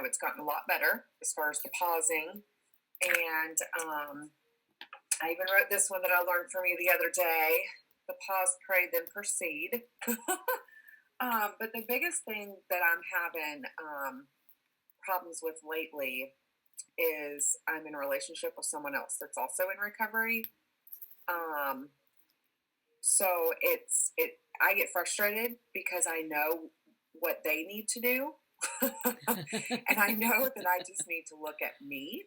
it's gotten a lot better as far as the pausing. And I even wrote this one that I learned from you the other day. The pause, pray, then proceed. But the biggest thing that I'm having problems with lately is I'm in a relationship with someone else that's also in recovery. So I get frustrated because I know what they need to do. And I know that I just need to look at me.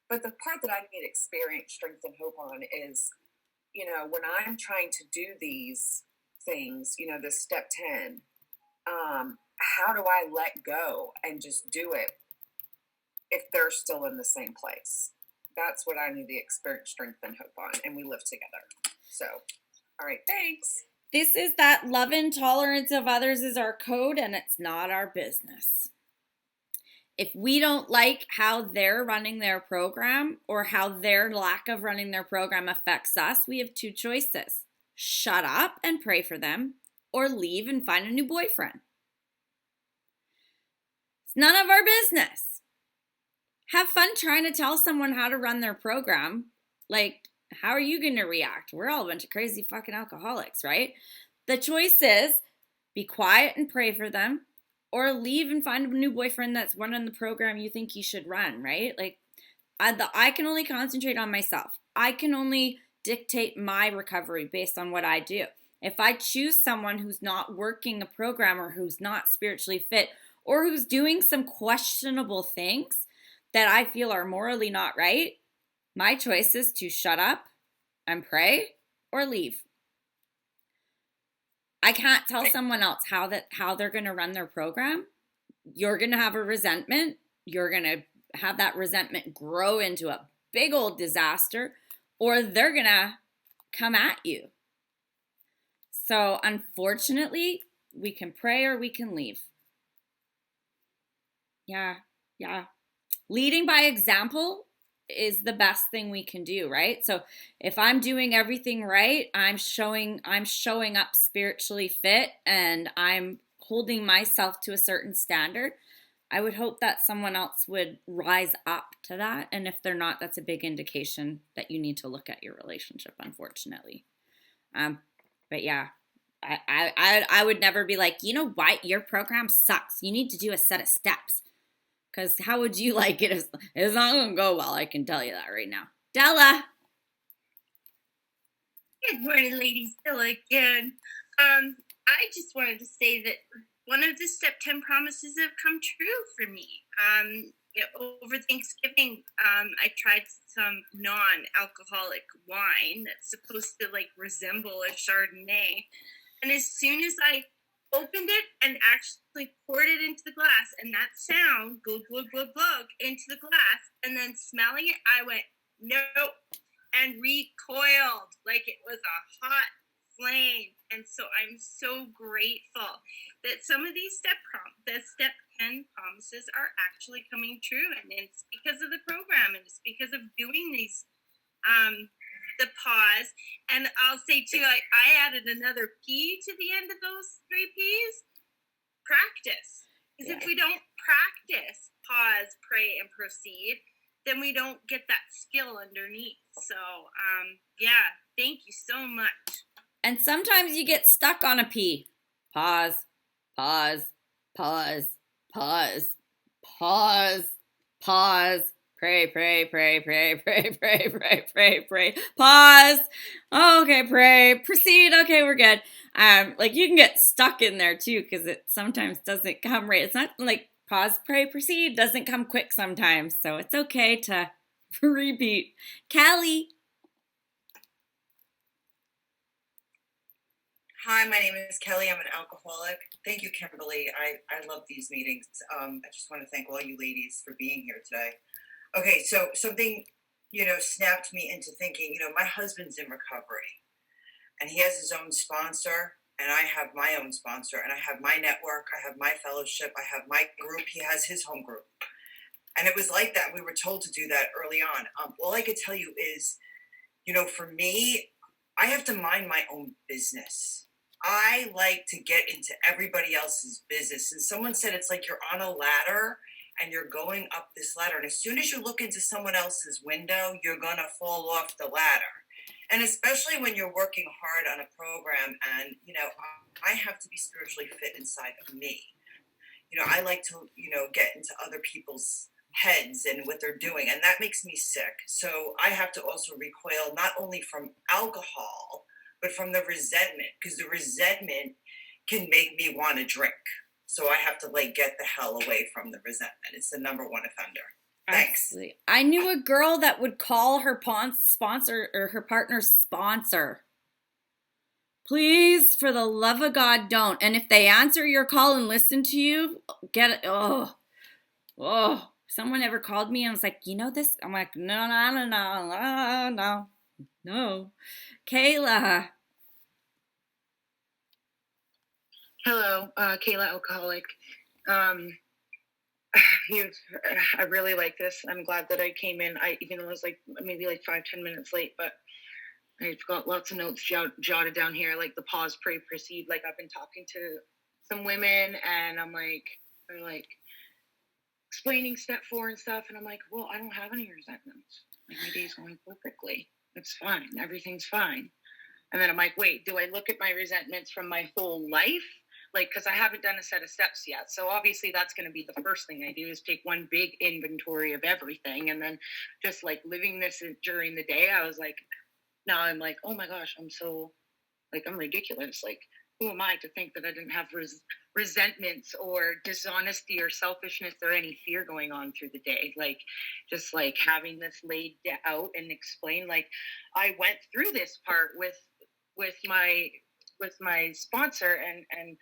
But the part that I need experience, strength, and hope on is, when I'm trying to do these things, this step 10, how do I let go and just do it if they're still in the same place? That's what I need to experience, strength, and hope on, and we live together. So, all right, thanks. This is that love and tolerance of others is our code, and it's not our business. If we don't like how they're running their program or how their lack of running their program affects us, we have two choices. Shut up and pray for them, or leave and find a new boyfriend. It's none of our business. Have fun trying to tell someone how to run their program. Like, how are you going to react? We're all a bunch of crazy fucking alcoholics, right? The choice is be quiet and pray for them, or leave and find a new boyfriend that's running the program you think you should run, right? Like, I can only concentrate on myself. I can only dictate my recovery based on what I do. If I choose someone who's not working the program or who's not spiritually fit or who's doing some questionable things that I feel are morally not right, my choice is to shut up and pray or leave. I can't tell someone else how they're going to run their program. You're going to have a resentment. You're going to have that resentment grow into a big old disaster, or they're going to come at you. So unfortunately, we can pray or we can leave. Yeah. Leading by example is the best thing we can do, right? So if I'm doing everything right, I'm showing up spiritually fit and I'm holding myself to a certain standard, I would hope that someone else would rise up to that. And if they're not, that's a big indication that you need to look at your relationship, unfortunately. But yeah, I would never be like, you know what, your program sucks. You need to do a set of steps. Because how would you like it? It's not going to go well, I can tell you that right now. Della! Good morning, ladies. Della again. I just wanted to say that one of the Step 10 promises have come true for me. Over Thanksgiving, I tried some non-alcoholic wine that's supposed to resemble a Chardonnay. And as soon as I opened it and actually poured it into the glass, and that sound, glug, glug, glug, glug, into the glass, and then smelling it, I went, nope, and recoiled like it was a hot flame. And so I'm so grateful that some of these Step 10 promises are actually coming true, and it's because of the program, and it's because of doing these the pause. And I'll say too, I added another P to the end of those 3 P's. Practice. Because if we don't practice pause, pray, and proceed, then we don't get that skill underneath. So, yeah, thank you so much. And sometimes you get stuck on a P. Pause, pause, pause, pause, pause, pause. Pray, pray, pray, pray, pray, pray, pray, pray, pray. Pause. Okay, pray. Proceed. Okay, we're good. Like you can get stuck in there too because it sometimes doesn't come right. It's not like pause, pray, proceed doesn't come quick sometimes. So it's okay to repeat. Callie. Hi, my name is Kelly. I'm an alcoholic. Thank you, Kimberly. I love these meetings. I just want to thank all you ladies for being here today. Okay, so something, snapped me into thinking, my husband's in recovery and he has his own sponsor and I have my own sponsor and I have my network, I have my fellowship, I have my group, he has his home group. And it was like that. We were told to do that early on. All I could tell you is, for me, I have to mind my own business. I like to get into everybody else's business. And someone said it's like you're on a ladder and you're going up this ladder. And as soon as you look into someone else's window, you're going to fall off the ladder. And especially when you're working hard on a program and, I have to be spiritually fit inside of me. I like to, get into other people's heads and what they're doing. And that makes me sick. So I have to also recoil not only from alcohol, but from the resentment, because the resentment can make me want to drink. So I have to get the hell away from the resentment. It's the number one offender. Thanks. Absolutely. I knew a girl that would call her sponsor or her partner's sponsor. Please, for the love of God, don't. And if they answer your call and listen to you, get it. Oh. Someone ever called me and was like, this? I'm like, no. Kayla. Hello, Kayla, alcoholic. I really like this. I'm glad that I came in. Even though I was maybe 5-10 minutes late, but I've got lots of notes jotted down here, like the pause, pray, proceed. Like I've been talking to some women, and they're like explaining step 4 and stuff, and I'm like, well, I don't have any resentments. Like my day's going perfectly. It's fine. Everything's fine. And then I'm like, wait, do I look at my resentments from my whole life? Because I haven't done a set of steps yet. So obviously that's going to be the first thing I do is take one big inventory of everything. And then just living this during the day, I was like, now I'm like, oh my gosh, I'm so I'm ridiculous. Who am I to think that I didn't have resentments or dishonesty or selfishness or any fear going on through the day? Just having this laid out and explained, I went through this part with my sponsor and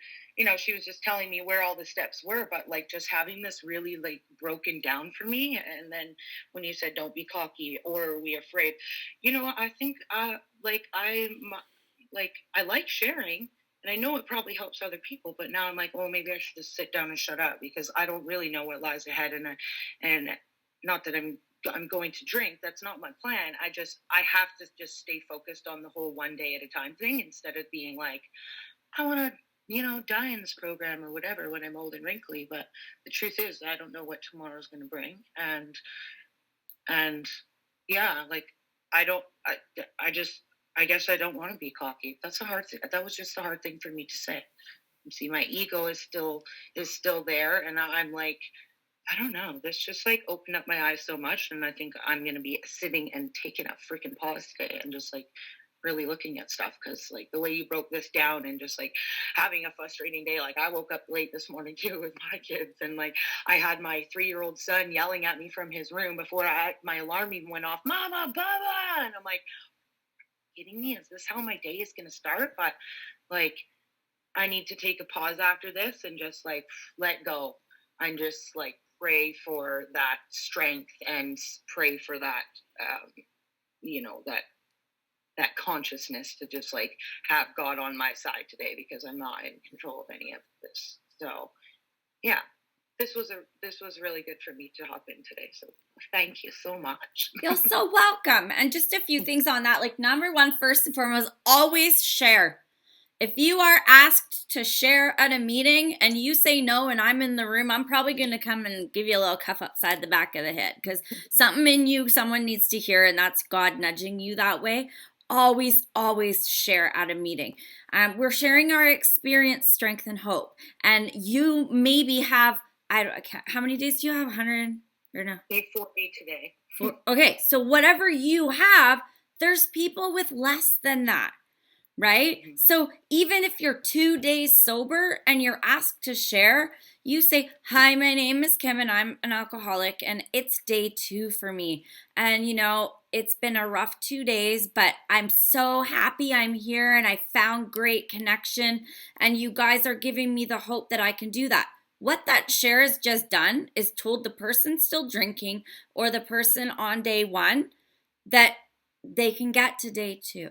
she was just telling me where all the steps were, but just having this really broken down for me. And then when you said don't be cocky or are we afraid, I think I like sharing. And I know it probably helps other people, but now I'm like, well, maybe I should just sit down and shut up because I don't really know what lies ahead. And not that I'm going to drink. That's not my plan. I have to just stay focused on the whole one day at a time thing instead of being like, I want to, die in this program or whatever when I'm old and wrinkly. But the truth is I don't know what tomorrow's going to bring. And yeah, I guess I don't want to be cocky. That's a hard thing. That was just a hard thing for me to say. You see, my ego is still there. And I'm like, I don't know. This just opened up my eyes so much. And I think I'm going to be sitting and taking a freaking pause today and just really looking at stuff. Cause the way you broke this down and just having a frustrating day. I woke up late this morning too with my kids. And I had my 3-year-old son yelling at me from his room before my alarm even went off, Mama, Baba. And I'm like, kidding me? Is this how my day is going to start? But I need to take a pause after this and just let go and just pray for that strength and pray for that that consciousness to just have God on my side today because I'm not in control of any of this. So yeah, this was really good for me to hop in today. So thank you so much. You're so welcome. And just a few things on that. Number one, first and foremost, always share. If you are asked to share at a meeting and you say no and I'm in the room, I'm probably going to come and give you a little cuff upside the back of the head because something in you, someone needs to hear, and that's God nudging you that way. Always, always share at a meeting. We're sharing our experience, strength, and hope. And you maybe have, how many days do you have? 100 or no? Day 40 today. Okay, so whatever you have, there's people with less than that. Right? So even if you're 2 days sober and you're asked to share, you say, hi, my name is Kim and I'm an alcoholic and it's day 2 for me. And it's been a rough 2 days, but I'm so happy I'm here and I found great connection and you guys are giving me the hope that I can do that. What that share has just done is told the person still drinking or the person on day 1 that they can get to day 2.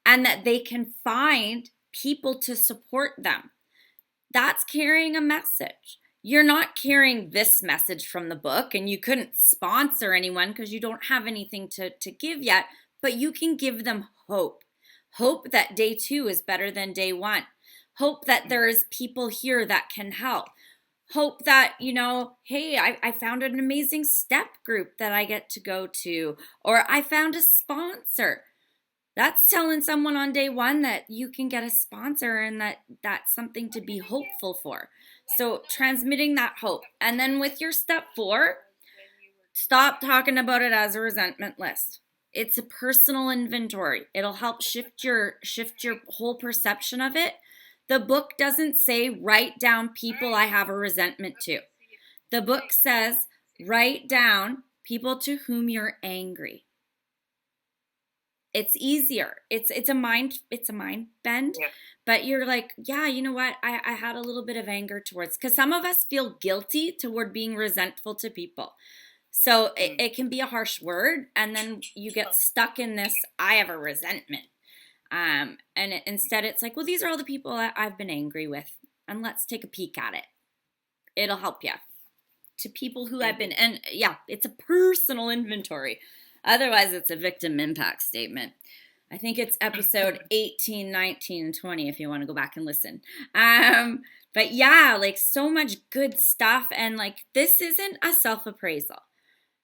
And that they can find people to support them. That's carrying a message. You're not carrying this message from the book, and you couldn't sponsor anyone because you don't have anything to give yet, but you can give them hope. Hope that day 2 is better than day 1. Hope that there's people here that can help. Hope that, hey, I found an amazing step group that I get to go to, or I found a sponsor. That's telling someone on day 1 that you can get a sponsor and that that's something to be hopeful for. So transmitting that hope. And then with your step 4, stop talking about it as a resentment list. It's a personal inventory. It'll help shift your whole perception of it. The book doesn't say write down people I have a resentment to. The book says write down people to whom you're angry. It's easier. It's a mind bend. Yeah. But you're like, yeah, you know what? I had a little bit of anger towards, because some of us feel guilty toward being resentful to people. So it can be a harsh word, and then you get stuck in this, I have a resentment. Instead it's like, well, these are all the people I've been angry with, and let's take a peek at it. It'll help you. To people who I've been, and yeah, it's a personal inventory. Otherwise, it's a victim impact statement. I think it's episode 18, 19, and 20 if you want to go back and listen. But yeah, like so much good stuff. And like, this isn't a self-appraisal.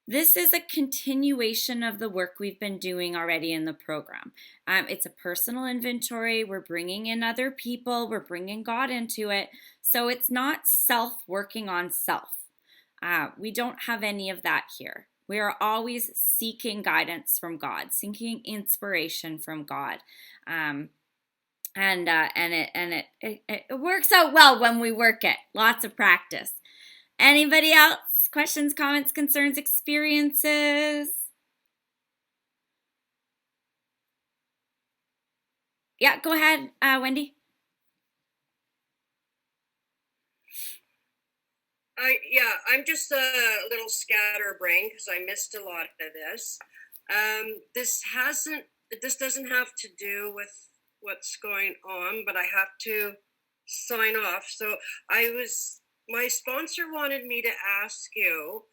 This is a continuation of the work we've been doing already in the program. It's a personal inventory. We're bringing in other people. We're bringing God into it. So it's not self working on self. We don't have any of that here. We are always seeking guidance from God, seeking inspiration from God. It works out well when we work it. Lots of practice. Anybody else? Questions, comments, concerns, experiences? Yeah, go ahead, Wendy. I'm just a little scatterbrained because I missed a lot of this. This doesn't have to do with what's going on, but I have to sign off. So my sponsor wanted me to ask you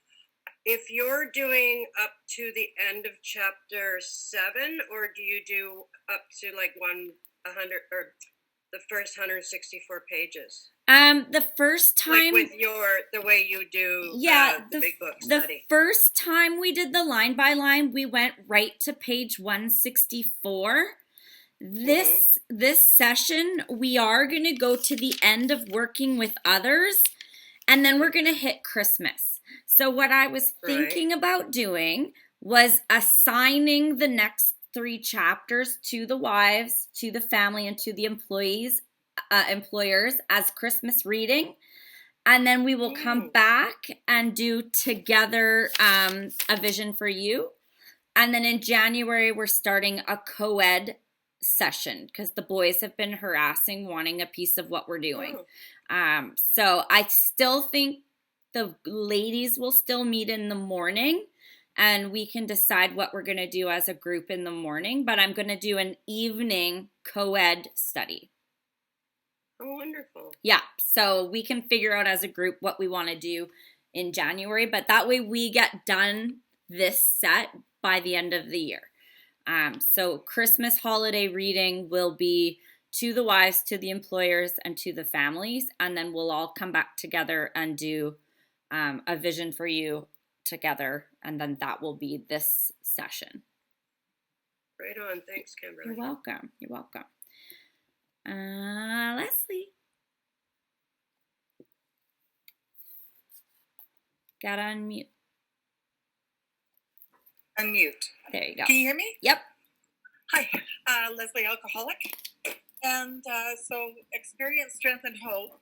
if you're doing up to the end of chapter 7, or do you do up to like 100 or the first 164 pages? The first time, like with the way you do the big book study. The first time we did the line by line, we went right to page 164. This session, we are going to go to the end of working with others, and then we're going to hit Christmas. So what I was thinking about doing was assigning the next 3 chapters to the wives, to the family, and to the employers as Christmas reading. And then we will come back and do together a vision for you. And then in January, we're starting a co-ed session because the boys have been harassing, wanting a piece of what we're doing. So I still think the ladies will still meet in the morning, and we can decide what we're going to do as a group in the morning, but I'm going to do an evening co-ed study. Oh, wonderful. Yeah, so we can figure out as a group what we want to do in January, but that way we get done this set by the end of the year. So Christmas holiday reading will be to the wives, to the employers, and to the families. And then we'll all come back together and do a vision for you together. And then that will be this session. Right on. Thanks, Kimberly. You're welcome. You're welcome. Leslie. Gotta unmute. Unmute. There you go. Can you hear me? Yep. Hi, Leslie, alcoholic. And so experience, strength, and hope.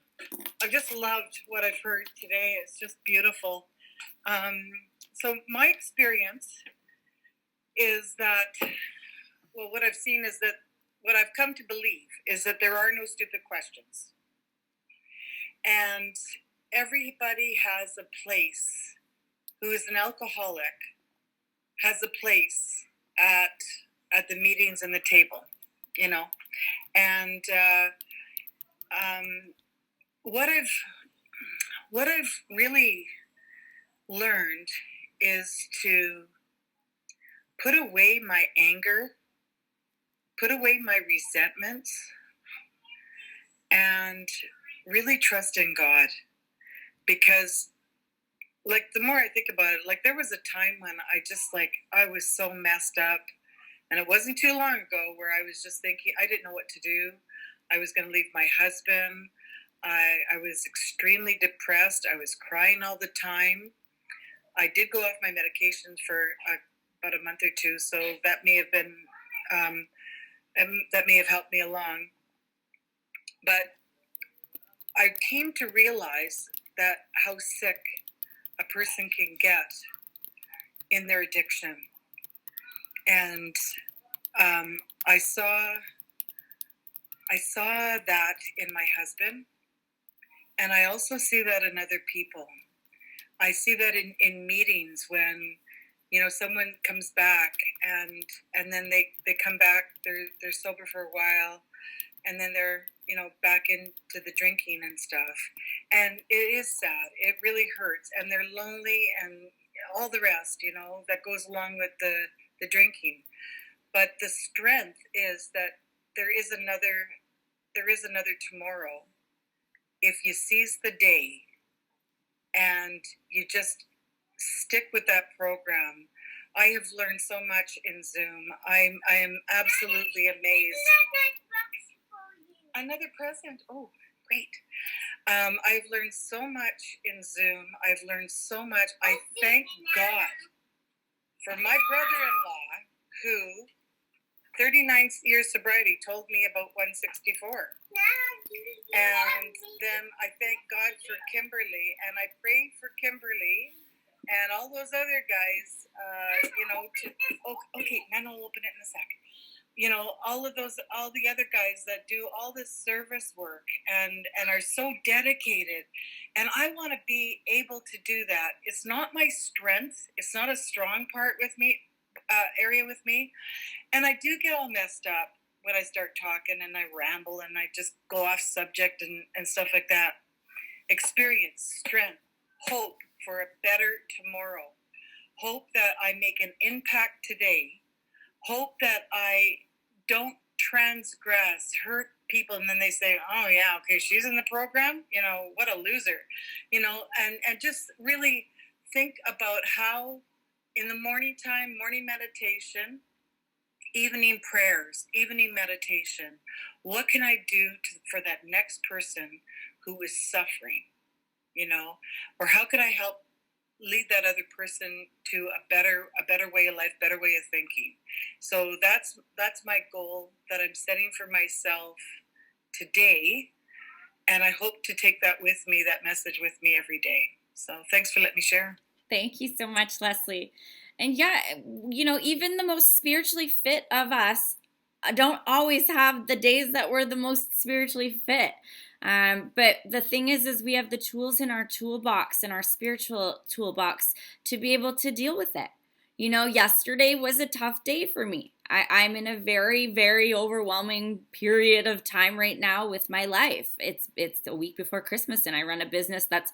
I've just loved what I've heard today. It's just beautiful. So my experience is that, well, what I've seen is that what I've come to believe is that there are no stupid questions. And everybody has a place, who is an alcoholic, has a place at the meetings and the table, you know. And what I've really learned is to put away my anger, put away my resentments, and really trust in God. Because, like, the more I think about it, like, there was a time when I was so messed up. And it wasn't too long ago where I was just thinking, I didn't know what to do. I was going to leave my husband. I was extremely depressed. I was crying all the time. I did go off my medications for about a month or two, so that may have been, that may have helped me along. But I came to realize that how sick a person can get in their addiction. And I saw that in my husband, and I also see that in other people. I see that in meetings when, you know, someone comes back and then they come back, they're sober for a while, and then they're, you know, back into the drinking and stuff. And it is sad. It really hurts. And they're lonely and all the rest, you know, that goes along with the drinking. But the strength is that there is another tomorrow if you seize the day and you just stick with that program. I have learned so much in Zoom. I am absolutely amazed. Another present. Oh, great. I've learned so much in Zoom. I've learned so much. I thank God for my brother-in-law who 39 years sobriety told me about 164. And then I thank God for Kimberly, and I pray for Kimberly and all those other guys, okay, Nana will open it in a sec. You know, all the other guys that do all this service work and are so dedicated. And I want to be able to do that. It's not my strength. It's not a strong part with me, area with me. And I do get all messed up when I start talking and I ramble and I just go off subject and stuff like that. Experience, strength, hope for a better tomorrow. Hope that I make an impact today. Hope that I don't transgress, hurt people, and then they say, oh yeah, okay, she's in the program, you know, what a loser, you know, and just really think about how in the morning time, morning meditation, evening prayers, evening meditation, what can I do for that next person who is suffering, you know, or how can I help lead that other person to a better way of life, better way of thinking. So that's my goal that I'm setting for myself today, and I hope to take that with me, that message with me every day. So thanks for letting me share. Thank you so much, Leslie. And yeah, you know, even the most spiritually fit of us don't always have the days that we're the most spiritually fit. But the thing is we have the tools in our toolbox, in our spiritual toolbox, to be able to deal with it. You know, yesterday was a tough day for me. I'm in a very, very overwhelming period of time right now with my life. It's a week before Christmas, and I run a business that's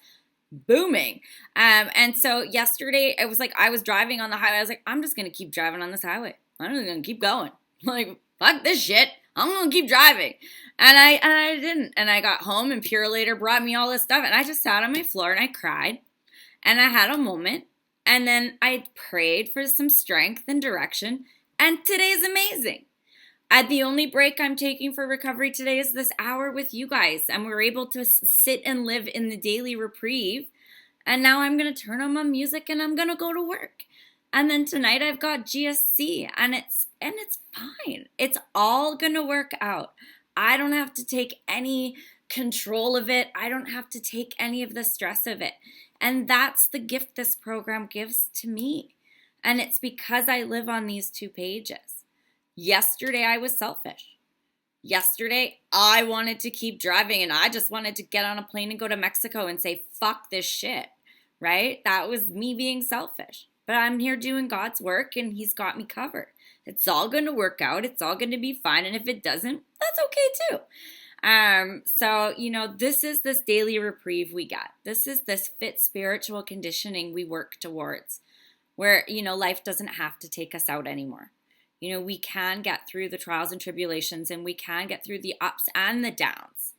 booming. And so yesterday, it was like I was driving on the highway. I was like, I'm just going to keep driving on this highway. I'm just going to keep going. Like, fuck this shit. I'm going to keep driving. And I didn't. And I got home and Pure Later brought me all this stuff. And I just sat on my floor and I cried. And I had a moment. And then I prayed for some strength and direction. And today's amazing. The only break I'm taking for recovery today is this hour with you guys. And we're able to sit and live in the daily reprieve. And now I'm going to turn on my music and I'm going to go to work. And then tonight I've got GSC and it's fine. It's all going to work out. I don't have to take any control of it. I don't have to take any of the stress of it. And that's the gift this program gives to me. And it's because I live on these 2 pages. Yesterday, I was selfish. Yesterday, I wanted to keep driving and I just wanted to get on a plane and go to Mexico and say, fuck this shit, right? That was me being selfish. But I'm here doing God's work and He's got me covered. It's all going to work out. It's all going to be fine. And if it doesn't, that's okay too. So, this is this daily reprieve we get. This is this fit spiritual conditioning we work towards where, life doesn't have to take us out anymore. We can get through the trials and tribulations and we can get through the ups and the downs.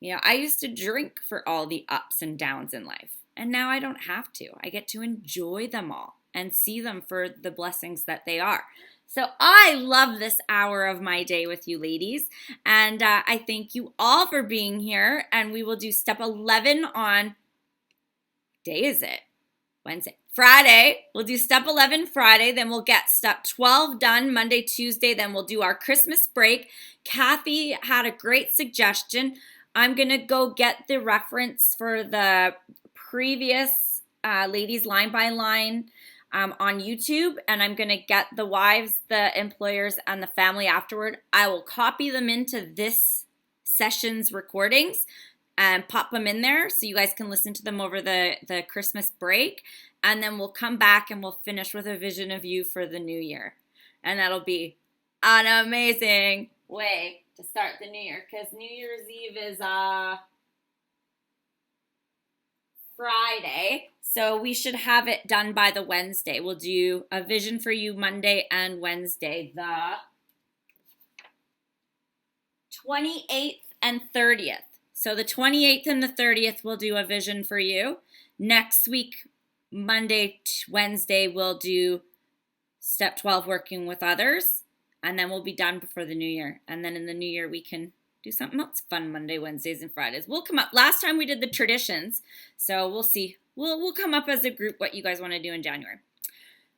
I used to drink for all the ups and downs in life. And now I don't have to. I get to enjoy them all and see them for the blessings that they are. So I love this hour of my day with you ladies. And I thank you all for being here. And we will do step 11 on, day is it? Wednesday. Friday, we'll do step 11 Friday, then we'll get step 12 done Monday, Tuesday, then we'll do our Christmas break. Kathy had a great suggestion. I'm going to go get the reference for the previous ladies line by line on YouTube, and I'm going to get the wives, the employers, and the family afterward. I will copy them into this session's recordings and pop them in there so you guys can listen to them over the Christmas break. And then we'll come back and we'll finish with a vision of you for the new year. And that'll be an amazing way to start the new year because New Year's Eve is Friday. So we should have it done by the Wednesday. We'll do a vision for you Monday and Wednesday, the 28th and 30th. So the 28th and the 30th we'll do a vision for you. Next week, Monday, Wednesday, we'll do step 12, working with others, and then we'll be done before the new year. And then in the new year, we can do something else fun Monday, Wednesdays, and Fridays. We'll come up. Last time we did the traditions, so we'll see. We'll come up as a group what you guys want to do in January.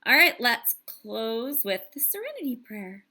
All right, let's close with the Serenity Prayer.